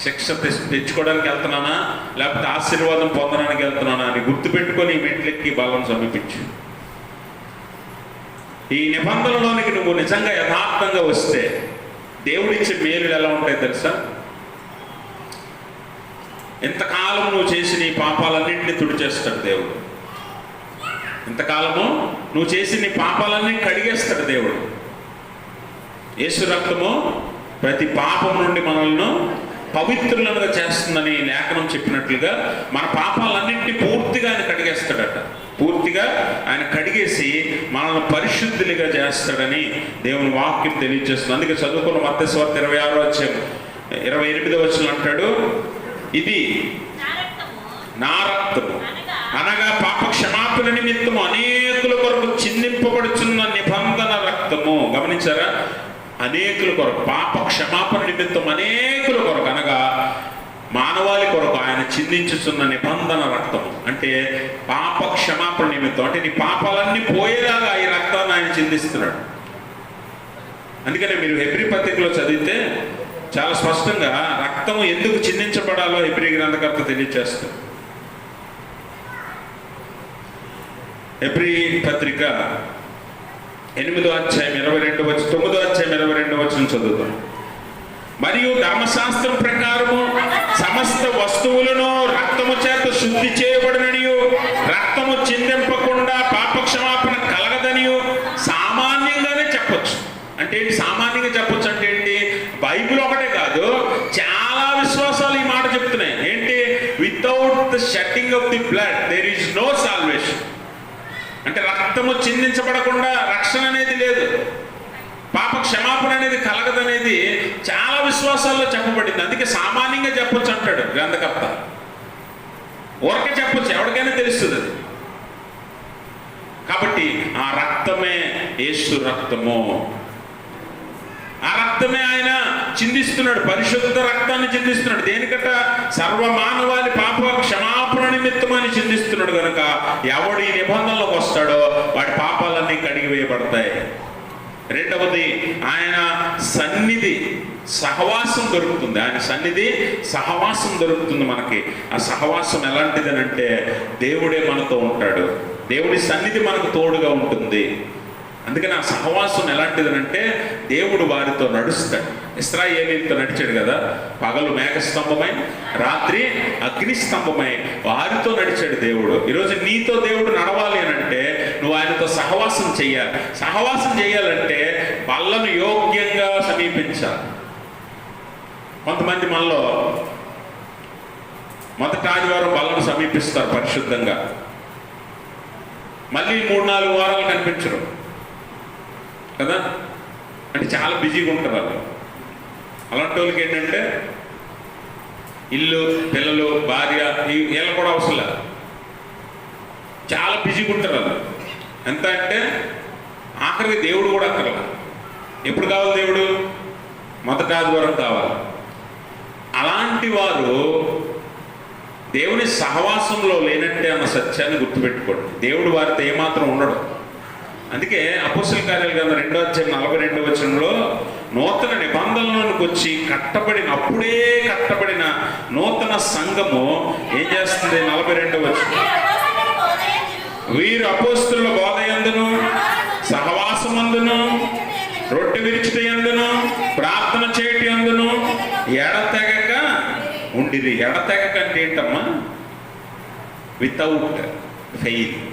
శిక్ష తెచ్చుకోవడానికి వెళ్తున్నానా లేకపోతే ఆశీర్వాదం పొందడానికి వెళ్తున్నానా అని గుర్తుపెట్టుకొని మెట్లెక్కి బల్లను సమీపించు. ఈ నిబంధనలోనికి నువ్వు నిజంగా యథార్థంగా వస్తే దేవుడిచ్చే మేలులు ఎలా ఉంటాయి తెలుసా? ఇంతకాలం నువ్వు చేసి నీ పాపాలన్నింటినీ తుడిచేస్తాడు దేవుడు. ఇంతకాలము నువ్వు చేసి నీ పాపాలన్నీ కడిగేస్తాడు దేవుడు. యేసు రక్తము ప్రతి పాపం నుండి మనల్ని పవిత్రులుగా చేస్తుందని లేఖనం చెప్పినట్లుగా మన పాపాలన్నింటినీ పూర్తిగా ఆయన కడిగేస్తాడట. పూర్తిగా ఆయన కడిగేసి మనల్ని పరిశుద్ధులుగా చేస్తాడని దేవుని వాక్యం తెలియజేస్తుంది. అందుకే చదువుకున్న మత్తయి సువార్త 26:28 అంటాడు, ఇది నా రక్తము అనగా పాప క్షమాపణ నిమిత్తము అనేకుల కొరకు చిందింపబడుచున్న నిబంధన రక్తము. గమనించారా? అనేకుల కొరకు, పాప క్షమాపణ నిమిత్తం అనేకుల కొరకు అనగా మానవాళి కొరకు ఆయన చిందించుతున్న నిబంధన రక్తము. అంటే పాప క్షమాపణ నిమిత్తం, అంటే నీ పాపాలన్నీ పోయేలాగా ఈ రక్తాన్ని ఆయన చిందిస్తున్నాడు. అందుకనే మీరు హెబ్రీ పత్రికలో చదివితే చాలా స్పష్టంగా రక్తము ఎందుకు చిందించబడాలో హెబ్రీ గ్రంథకర్త తెలియజేస్తారు. హెబ్రీ పత్రిక 9వ అధ్యాయం 22 చదువుతాం. మరియు ధర్మశాస్త్రం ప్రకారము సమస్త వస్తువులను రక్తము చేత శుద్ధి చేయబడిననియు రక్తము చిందింపకుండా పాప క్షమాపణ కలగదనియు సామాన్యంగానే చెప్పొచ్చు. అంటే ఏంటి సామాన్యంగా చెప్పొచ్చు అంటే ఏంటి? బైబిల్ ఒకటే కాదు, చాలా విశ్వాసాలు ఈ మాట చెప్తున్నాయి. ఏంటి? Without the shedding of the blood there is no salvation. అంటే రక్తము చిందించబడకుండా రక్షణ అనేది లేదు, పాప క్షమాపణ అనేది కలగదనేది చాలా విశ్వాసాల్లో చెప్పబడింది. అందుకే సామాన్యంగా చెప్పొచ్చు అంటాడు గ్రంథకర్త. ఊరకే చెప్పొచ్చు, ఎవరికైనా తెలుస్తుంది అది. కాబట్టి ఆ రక్తమే యేసు రక్తము. ఆ రక్తమే ఆయన చిందిస్తున్నాడు, పరిశుద్ధ రక్తాన్ని చిందిస్తున్నాడు. దేనికట? సర్వమానవాళి పాప క్షమాపణ నిమిత్తం అని చిందిస్తున్నాడు కనుక ఎవడు ఈ నిబంధనలోకి వస్తాడో వాడి పాపాలన్నీ కడిగి వేయబడతాయి. రెండవది ఆయన సన్నిధి సహవాసం దొరుకుతుంది. ఆయన సన్నిధి సహవాసం దొరుకుతుంది మనకి. ఆ సహవాసం ఎలాంటిదనంటే దేవుడే మనతో ఉంటాడు, దేవుడి సన్నిధి మనకు తోడుగా ఉంటుంది. అందుకని ఆ సహవాసం ఎలాంటిదనంటే దేవుడు వారితో నడుస్తాడు. ఇశ్రాయేలీయులతో నడిచాడు కదా, పగలు మేఘస్తంభమై రాత్రి అగ్నిస్తంభమై వారితో నడిచాడు దేవుడు. ఈరోజు నీతో దేవుడు నడవాలి అని అంటే నువ్వు ఆయనతో సహవాసం చెయ్యాలి. సహవాసం చేయాలంటే బల్లను యోగ్యంగా సమీపించాలి. కొంతమంది మనలో మొదటి ఆదివారం బల్లను సమీపిస్తారు పరిశుద్ధంగా, మళ్ళీ 3-4 వారాలు కనిపించరు కదా, అంటే చాలా బిజీగా ఉంటారు వాళ్ళు. అలాంటి వాళ్ళకి ఏంటంటే ఇల్లు, పిల్లలు, భార్య వీళ్ళు కూడా అవసరం లేదు, చాలా బిజీగా ఉంటారు వాళ్ళు. ఎంత అంటే ఆఖరికి దేవుడు కూడా అక్కర్లా. ఎప్పుడు కావాలి దేవుడు? మొదటి ఆదివారం కావాలి. అలాంటి వారు దేవుని సహవాసంలో లేనట్టే అన్న సత్యాన్ని గుర్తుపెట్టుకోండి. దేవుడు వారితో ఏమాత్రం ఉండడు. అందుకే అపోస్తల కార్యాల గ్రంథం 2వ అధ్యాయం 42వ వచనంలో నూతన నిబంధనలకు వచ్చి అప్పుడే కట్టబడిన నూతన సంఘము ఏం చేస్తుంది? 42వ వచనం, వీరు అపోస్తలుల బోధయందును సహవాసమందును రొట్టె విరుచుట యందును ప్రార్థన చేయటి యందును ఎడతెగక ఉండిరి. ఎడతెగక అంటే ఏంటమ్మా?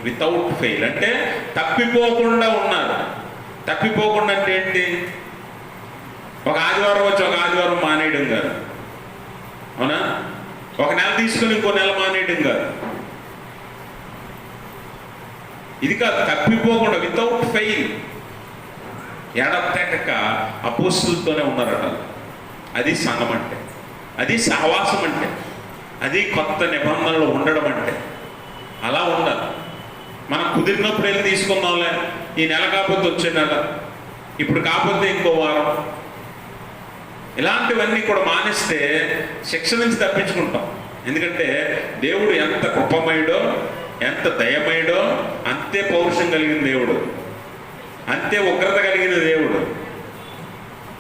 వితౌట్ ఫెయిల్ అంటే తప్పిపోకుండా ఉన్నారు. తప్పిపోకుండా అంటే ఏంటి? ఒక ఆదివారం వచ్చి ఒక ఆదివారం మానేయడం కాదు, అవునా? ఒక నెల తీసుకొని ఇంకో నెల మానేయడం కాదు, ఇది కాదు. తప్పిపోకుండా వితౌట్ ఫెయిల్ ఎడతెగక అపోస్తులతోనే ఉన్నారట. అది సంఘం అంటే, అది సహవాసం అంటే, అది కొత్త నిబంధనలు ఉండడం అంటే. అలా ఉండాలి. మనం కుదిరినప్పుడు వెళ్ళి తీసుకుందాంలే, ఈ నెల కాకపోతే వచ్చే నెల, ఇప్పుడు కాకపోతే ఇంకో వారం, ఇలాంటివన్నీ కూడా మానేస్తే శిక్ష నుంచి తప్పించుకుంటాం. ఎందుకంటే దేవుడు ఎంత కృపమయుడో, ఎంత దయమయుడో, అంతే పౌరుషం కలిగిన దేవుడు, అంతే ఉగ్రత కలిగిన దేవుడు.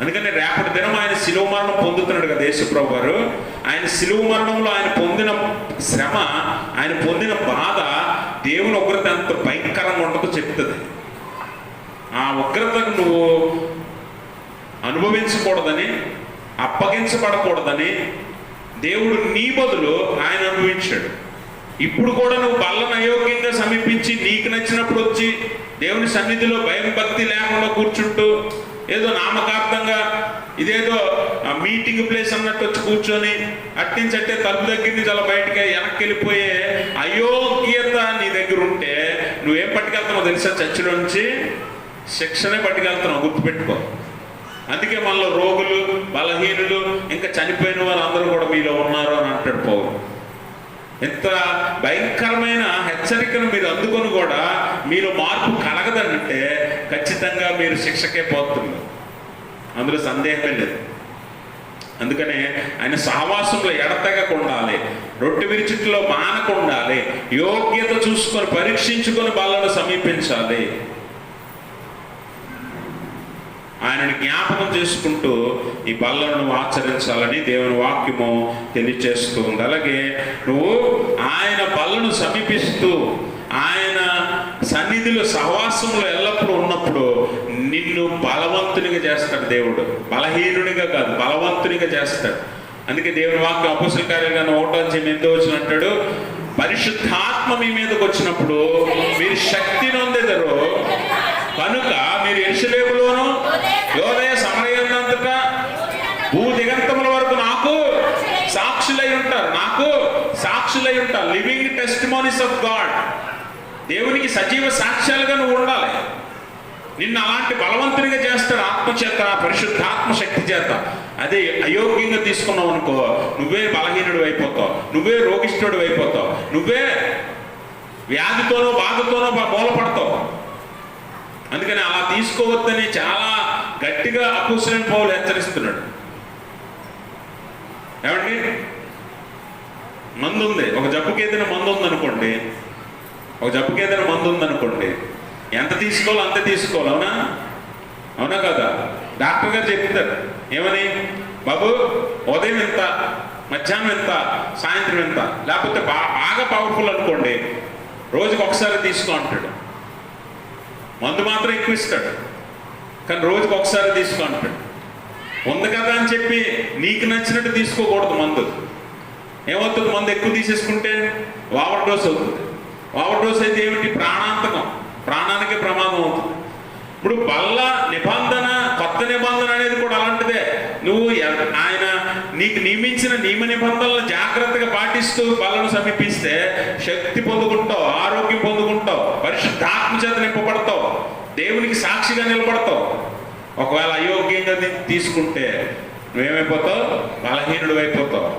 అందుకని రేపటి దినం ఆయన శిలువ మరణం పొందుతున్నాడు కదా యేసుప్రభు గారు. ఆయన శిలువ మరణంలో ఆయన పొందిన శ్రమ, ఆయన పొందిన బాధ దేవుని ఉగ్రత ఎంత భయంకరంగా ఉంటుందో చెప్తుంది. ఆ ఉగ్రతకు నువ్వు అనుభవించకూడదని, అప్పగించబడకూడదని దేవుడు నీ బదులు ఆయన అనుభవించాడు. ఇప్పుడు కూడా నువ్వు బల్లను అయోగ్యంగా సమీపించి నీకు నచ్చినప్పుడు వచ్చి దేవుని సన్నిధిలో భయం భక్తి లేకుండా కూర్చుంటూ ఏదో నామకార్థంగా ఇదేదో మీటింగ్ ప్లేస్ అన్నట్టు వచ్చి కూర్చొని అట్టించట్టే తలుపు దగ్గర నుంచి అలా బయటకి వెనక్కి వెళ్ళిపోయే అయోగ్యత నీ దగ్గర ఉంటే నువ్వేం పట్టుకెళ్తున్నావు తెలుసా? చర్చిలో నుంచి శిక్షనే పట్టుకెళ్తున్నావు, గుర్తుపెట్టుకో. అందుకే మనలో రోగులు, బలహీనులు, ఇంకా చనిపోయిన వారు అందరూ కూడా మీలో ఉన్నారు అని అంటాడు పౌలు. ఎంత భయంకరమైన హెచ్చరికను మీరు అందుకొని కూడా మీలో మార్పు కలగదనంటే ఖచ్చితంగా మీరు శిక్షకే పోతున్నారు, అందులో సందేహమే లేదు. అందుకనే ఆయన సహవాసంలో ఎడతెగక ఉండాలి, రొట్టె విరుచుట్లో మానక ఉండాలి, యోగ్యత చూసుకొని పరీక్షించుకొని బల్లను సమీపించాలి, ఆయనను జ్ఞాపకం చేసుకుంటూ ఈ బల్లను ఆచరించాలని దేవుని వాక్యము తెలియచేస్తుంది. అలాగే నువ్వు ఆయన బల్లను సమీపిస్తూ ఆయన సన్నిధిలో సహవాసంలో ఎల్లప్పుడూ ఉన్నప్పుడు నిన్ను బలవంతునిగా చేస్తాడు దేవుడు. బలహీనునిగా కాదు, బలవంతునిగా చేస్తాడు. అందుకే దేవుని వాక్యం అపోస్తల కార్యాలు 1వ అధ్యాయం 8వ వచనం అంటాడు, పరిశుద్ధాత్మ మీ మీదకి వచ్చినప్పుడు మీరు శక్తి నొందెదరు కనుక మీరు యెరూషలేములోను యోదయ సమరయందంతటా భూ దిగంతముల వరకు నాకు సాక్షులై ఉంటారు. Living testimonies of God. దేవునికి సజీవ సాక్ష్యాలుగా నువ్వు ఉండాలి. నిన్ను అలాంటి బలవంతునిగా చేస్తాడు ఆత్మచేత, పరిశుద్ధాత్మ శక్తి చేత. అదే అయోగ్యంగా తీసుకున్నావు అనుకో, నువ్వే బలహీనుడు అయిపోతావు, నువ్వే రోగిష్ఠుడు అయిపోతావు, నువ్వే వ్యాధితోనో బాధతోనో మూలపడతావు. అందుకని అలా తీసుకోవద్దని చాలా గట్టిగా అపోస్తలుడైన పౌలు హెచ్చరిస్తున్నాడు. ఏమండి, మందు ఉంది, ఒక జబ్బుకి ఏదైనా మందు ఉందనుకోండి, ఎంత తీసుకోవాలో అంతే తీసుకోవాలి, అవునా? అవునా కదా? డాక్టర్ గారు చెప్తారు ఏమని, బాబు ఉదయం ఎంత, మధ్యాహ్నం ఎంత, సాయంత్రం ఎంత, లేకపోతే బాగా పవర్ఫుల్ అనుకోండి రోజుకి ఒకసారి తీసుకో అంటాడు. మందు మాత్రం ఎక్కువ ఇస్తాడు కానీ రోజుకి ఒకసారి తీసుకో అంటాడు. ఉంది కదా అని చెప్పి నీకు నచ్చినట్టు తీసుకోకూడదు. మందు ఏమవుతుంది, మందు ఎక్కువ తీసేసుకుంటే ఓవర్ డోస్ అవుతుంది. ఓవర్ డోస్ అయితే ఏమిటి, ప్రాణాంతకం, ప్రాణానికి ప్రమాదం అవుతుంది. ఇప్పుడు బల్ల నిబంధన, కొత్త నిబంధన అనేది కూడా అలాంటిదే. నువ్వు ఆయన నీకు నియమించిన నియమ నిబంధనలు జాగ్రత్తగా పాటిస్తూ బలను సమీపిస్తే శక్తి పొందుకుంటావు, ఆరోగ్యం పొందుకుంటావు, పరిశుద్ధాత్మ చేత నింపబడతావు, దేవునికి సాక్షిగా నిలబడతావు. ఒకవేళ అయోగ్యంగా తీసుకుంటే నువ్వేమైపోతావు, బలహీనుడు అయిపోతావు,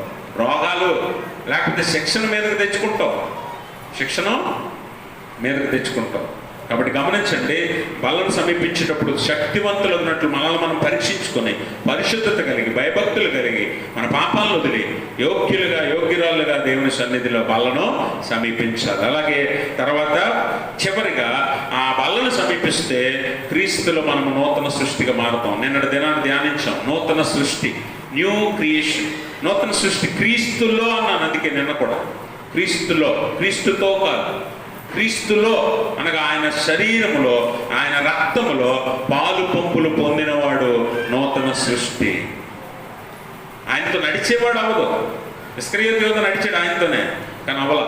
రోగాలు లేకపోతే శిక్షణ మీదకి తెచ్చుకుంటావు, శిక్షణ మీదకి తెచ్చుకుంటావు. కాబట్టి గమనించండి, బలను సమీపించేటప్పుడు శక్తివంతులు ఉన్నట్లు మనల్ని మనం పరీక్షించుకొని పరిశుద్ధత కలిగి భయభక్తులు కలిగి మన పాపాలను వదిలి యోగ్యురాలుగా దేవుని సన్నిధిలో బలను సమీపించాలి. అలాగే తర్వాత చివరిగా ఆ బలను సమీపిస్తే క్రీస్తులో మనము నూతన సృష్టిగా మారుతాం. నిన్నటి దినాన్ని ధ్యానించాం, నూతన సృష్టి, న్యూ క్రియేషన్, నూతన సృష్టి క్రీస్తులో అన్నాను. అందుకే నిన్న కూడా క్రీస్తులో, క్రీస్తుతో కాదు, క్రీస్తులో అనగా ఆయన శరీరములో, ఆయన రక్తములో పాలు పంపులు పొందినవాడు నూతన సృష్టి. ఆయనతో నడిచేవాడు అవ్వదు. ఇస్కరియోతు యోధ నడిచాడు ఆయనతోనే, కానీ అవ్వల.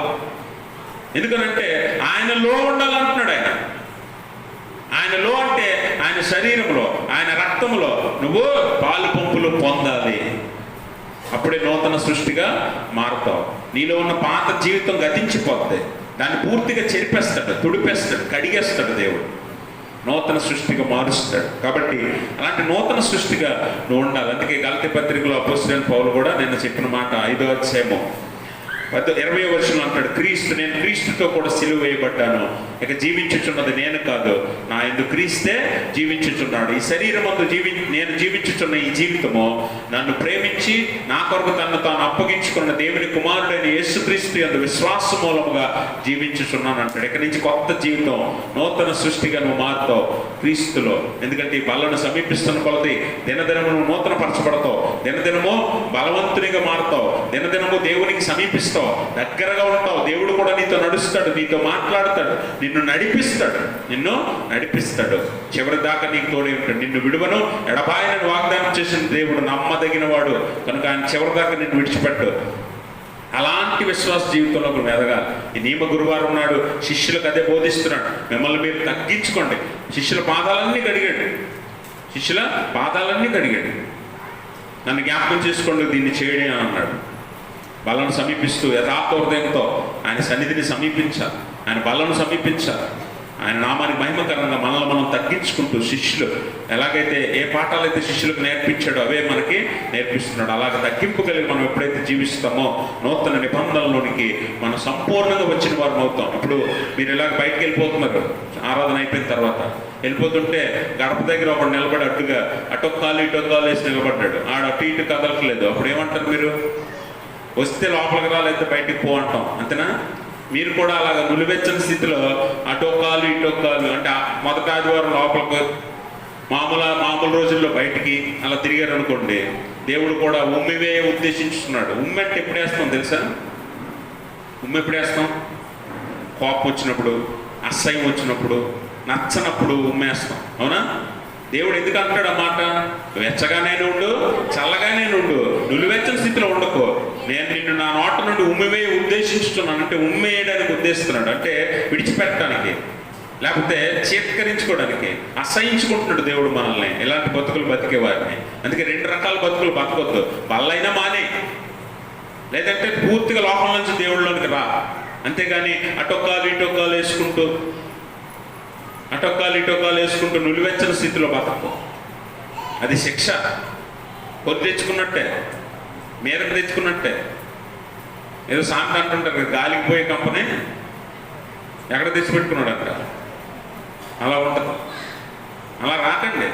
ఎందుకనంటే ఆయనలో ఉండాలంటున్నాడు. ఆయనలో అంటే ఆయన శరీరంలో, ఆయన రక్తములో నువ్వు పాలు పంపులు పొందాలి. అప్పుడే నూతన సృష్టిగా మారుతావు. నీలో ఉన్న పాత జీవితం గతించిపోద్ది, దాన్ని పూర్తిగా చెరిపేస్తాడు, తుడిపేస్తాడు, కడిగేస్తాడు దేవుడు, నూతన సృష్టిగా మారుస్తాడు. కాబట్టి అలాంటి నూతన సృష్టిగా నువ్వు ఉండాలి. అందుకే గలతీ పత్రికలో అపోస్తలుడైన పౌలు కూడా నేను చెప్పిన మాట 5వ అధ్యాయము 20వ వచనంలో అంటాడు, నేను క్రీస్తుతో కూడా సిలువ వేయబడ్డాను, ఇక జీవించుచున్నది నేను కాదు, నా యందు క్రీస్తే జీవించుచున్నాడు. ఈ శరీరం అందు నేను జీవించుచున్న ఈ జీవితము నన్ను ప్రేమించి నా కొరకు తను తాను అప్పగించుకున్న దేవుని కుమారుడైన యేసుక్రీస్తు యందు విశ్వాస మూలముగా జీవించుచున్నాను అంటాడు. ఇక నుంచి కొత్త జీవితం, నూతన సృష్టిగా నువ్వు మారుతావు క్రీస్తులో. ఎందుకంటే ఈ బలను సమీపిస్తున్న కొలది దినదినము నువ్వు నూతన పరచబడతావు, దినదినము బలవంతునిగా మారుతావు, దినదినము దేవునికి సమీపిస్తావు, దగ్గరగా ఉంటావు. దేవుడు కూడా నీతో నడుస్తాడు, నీతో మాట్లాడతాడు, నిన్ను నడిపిస్తాడు, చివరి దాకా నీకు తోడే ఉంటాడు. నిన్ను విడువను ఎడబాయనని వాగ్దానం చేసిన దేవుడు నమ్మదగిన వాడు కనుక ఆయన చివరి దాకా నిన్ను విడిచిపెట్టు. అలాంటి విశ్వాస జీవితంలో నువ్వు ఎదగాలి. ఈ నియమ గురువారం నాడు శిష్యులకు అదే బోధిస్తున్నాడు, మిమ్మల్ని మీరు తగ్గించుకోండి. శిష్యుల పాదాలన్నీ కడిగాడు, నన్ను జ్ఞాపకం చేసుకోండి, దీన్ని చేయడే అని అన్నాడు. బలను సమీపిస్తూ యథార్థ హృదయంతో ఆయన సన్నిధిని సమీపించాలి, ఆయన బలను సమీపించాలి. ఆయన నామానికి మహిమకరంగా మనల్ని మనం తగ్గించుకుంటూ శిష్యులు ఎలాగైతే ఏ పాఠాలు అయితే శిష్యులకు నేర్పించాడో అవే మనకి నేర్పిస్తున్నాడు. అలాగ తగ్గింపు కలిగి మనం ఎప్పుడైతే జీవిస్తామో నూతన నిబంధనలోనికి మనం సంపూర్ణంగా వచ్చిన వారు అవుతాం. ఇప్పుడు మీరు ఇలాగ బయటకు వెళ్ళిపోతున్నారు, ఆరాధన అయిపోయిన తర్వాత వెళ్ళిపోతుంటే గడప దగ్గర ఒకడు నిలబడి అడ్డుగా అటొక్కాలు ఇటొక్కాలు వేసి నిలబడ్డాడు. ఆడ అటు ఇటు కదలట్లేదు. అప్పుడు ఏమంటారు మీరు? వస్తే లోపలికి రాలేకపోతే బయటికి పో అంటాం, అంతేనా? మీరు కూడా అలాగ నులివెచ్చని స్థితిలో అటొక్కాలు ఇటొక్కాలు అంటే మొదటి ఆదివారం లోపలికి మామూలు రోజుల్లో బయటికి అలా తిరిగారు అనుకోండి, దేవుడు కూడా ఉమ్మివే ఉద్దేశించుతున్నాడు. ఉమ్మి అంటే ఎప్పుడు వేస్తాం తెలుసా? ఉమ్మి ఎప్పుడు వేస్తాం? కోపం వచ్చినప్పుడు, అసహ్యం వచ్చినప్పుడు, నచ్చనప్పుడు ఉమ్మేస్తాం, అవునా? దేవుడు ఎందుకు అంటాడు ఆ మాట? వెచ్చగానే ఉండు, చల్లగానే ఉండు, నులివెచ్చని స్థితిలో ఉండకో, నేను నిన్ను నా నోట నుండి ఉమ్మివే ఉద్దేశించుతున్నాను. అంటే ఉమ్మేయడానికి ఉద్దేశిస్తున్నాడు, అంటే విడిచిపెట్టడానికి, లేకపోతే చేత్కరించుకోవడానికి. అసహించుకుంటున్నాడు దేవుడు మనల్ని, ఇలాంటి బతుకులు బతికే వారిని. అందుకే 2 రకాల బతుకులు బతకొద్దు. బల్లైనా మానే, లేదంటే పూర్తిగా లోపల నుంచి దేవుళ్ళలోనికి రా. అంతేగాని అటొక్కాలు ఇటొక్కాలు వేసుకుంటూ నులివెచ్చని స్థితిలో బతకం. అది శిక్ష. కొద్ది తెచ్చుకున్నట్టే, మీరకు తెచ్చుకున్నట్టే. ఏదో సాంత అంటుంటారు, గాలికి పోయే కంపెనీ ఎక్కడ తెచ్చిపెట్టుకున్నాడు అంట. అలా ఉంటుంది. అలా రాకండి,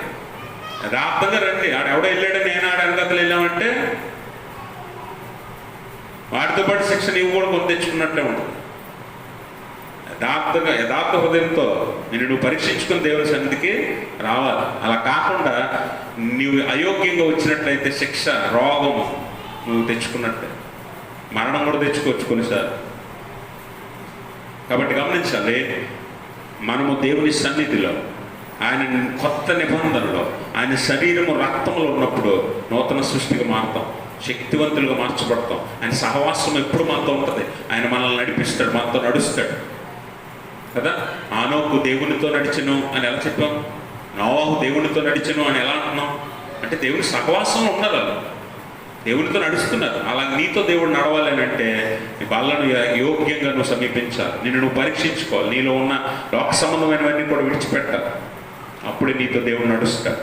యథార్థంగా రండి. ఎవడో వెళ్ళాడని నేను వెనకతలు వెళ్ళామంటే వాడితో పాటు శిక్ష నీవు కూడా కొంత తెచ్చుకున్నట్టే ఉంటుంది. యథార్థ హృదయంతో నువ్వు పరీక్షించుకుని దేవుని సన్నిధికి రావాలి. అలా కాకుండా నీవు అయోగ్యంగా వచ్చినట్లయితే శిక్ష, రోగము నువ్వు తెచ్చుకున్నట్టే, మరణం కూడా తెచ్చుకోవచ్చు కొన్నిసార్లు. కాబట్టి గమనించాలి, మనము దేవుని సన్నిధిలో, ఆయన కొత్త నిబంధనలో, ఆయన శరీరము రక్తంలో ఉన్నప్పుడు నూతన సృష్టిగా మారుతాం, శక్తివంతులుగా మార్చబడతాం. ఆయన సహవాసం ఎప్పుడు మనతో ఉంటుంది. ఆయన మనల్ని నడిపిస్తాడు, మనతో నడుస్తాడు కదా. ఆనోకు దేవునితో నడిచెను అని ఎలా చెప్పాం? నోవాహు దేవునితో నడిచెను అని ఎలా అంటున్నాం? అంటే దేవుని సహవాసంలో ఉన్నారు, దేవునితో నడుస్తున్నారు. అలా నీతో దేవుడు నడవాలి అని అంటే నీ బాలను యోగ్యంగా నువ్వు సమీపించాలి, నువ్వు పరీక్షించుకోవాలి, నీలో ఉన్న లోక సంబంధమైనవన్నీ కూడా విడిచిపెట్టాలి. అప్పుడే నీతో దేవుడు నడుస్తాడు,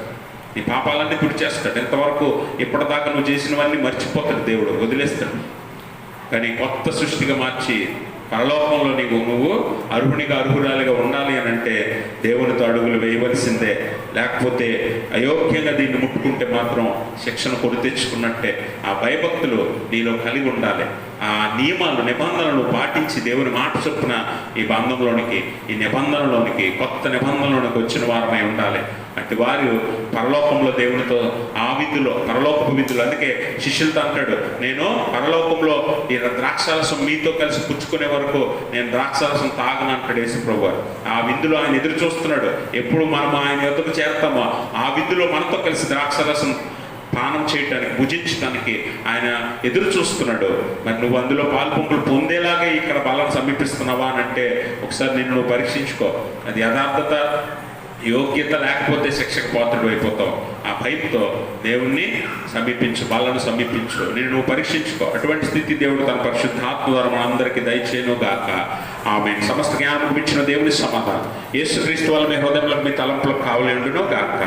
నీ పాపాలన్నీ గుర్చేస్తాడు. ఎంతవరకు ఇప్పటిదాకా నువ్వు చేసినవన్నీ మర్చిపోతాడు దేవుడు, వదిలేస్తాడు. కానీ కొత్త సృష్టిగా మార్చి పరలోకంలో నువ్వు అర్హురాలిగా ఉండాలి అని అంటే దేవునితో అడుగులు వేయవలసిందే. లేకపోతే అయోగ్యంగా దీన్ని ముట్టుకుంటే మాత్రం శిక్షను కొని తెచ్చుకున్నట్టే. ఆ భయభక్తులు నీలో కలిగి ఉండాలి. ఆ నియమాలు, నిబంధనలు పాటించి దేవుని మాట చొప్పున ఈ బంధంలోనికి, ఈ నిబంధనలోనికి, కొత్త నిబంధనలోనికి వచ్చిన వారమై ఉండాలి. అటు వారు పరలోకంలో దేవునితో ఆ విధులో, పరలోకపు విధులు. అందుకే శిష్యులతో అంటాడు, నేను పరలోకంలో ఈ ద్రాక్షారసం మీతో కలిసి పుచ్చుకునే వరకు నేను ద్రాక్షారసం తాగను అంటాడు యేసుప్రభు. ఆ విందులో ఆయన ఎదురు చూస్తున్నాడు. ఎప్పుడు మనం ఆయన ఎదురు చేస్తామో ఆ విందులో మనతో కలిసి ద్రాక్షారసం పానం చేయటానికి, భుజించడానికి ఆయన ఎదురు చూస్తున్నాడు. మరి నువ్వు అందులో పాల్పొంపులు పొందేలాగా ఇక్కడ బలం సమీపిస్తున్నావా అని అంటే ఒకసారి నువ్వు పరీక్షించుకో. అది యథార్థత, యోగ్యత లేకపోతే శిక్షకు పాత్రుడు అయిపోతావు. ఆ భయంతో దేవుణ్ణి సమీపించు, బలను సమీపించు, నువ్వు పరీక్షించుకో. అటువంటి స్థితి దేవుడు తన పరిశుద్ధాత్మ ద్వారా మనందరికీ దయచేయను గాక. ఆమె సమస్త జ్ఞానం ఇచ్చిన దేవుని సమాధానం యేసుక్రీస్తు వల్ల మీ హృదయంలో, మీ తలంపులకు కావలేండును గాక.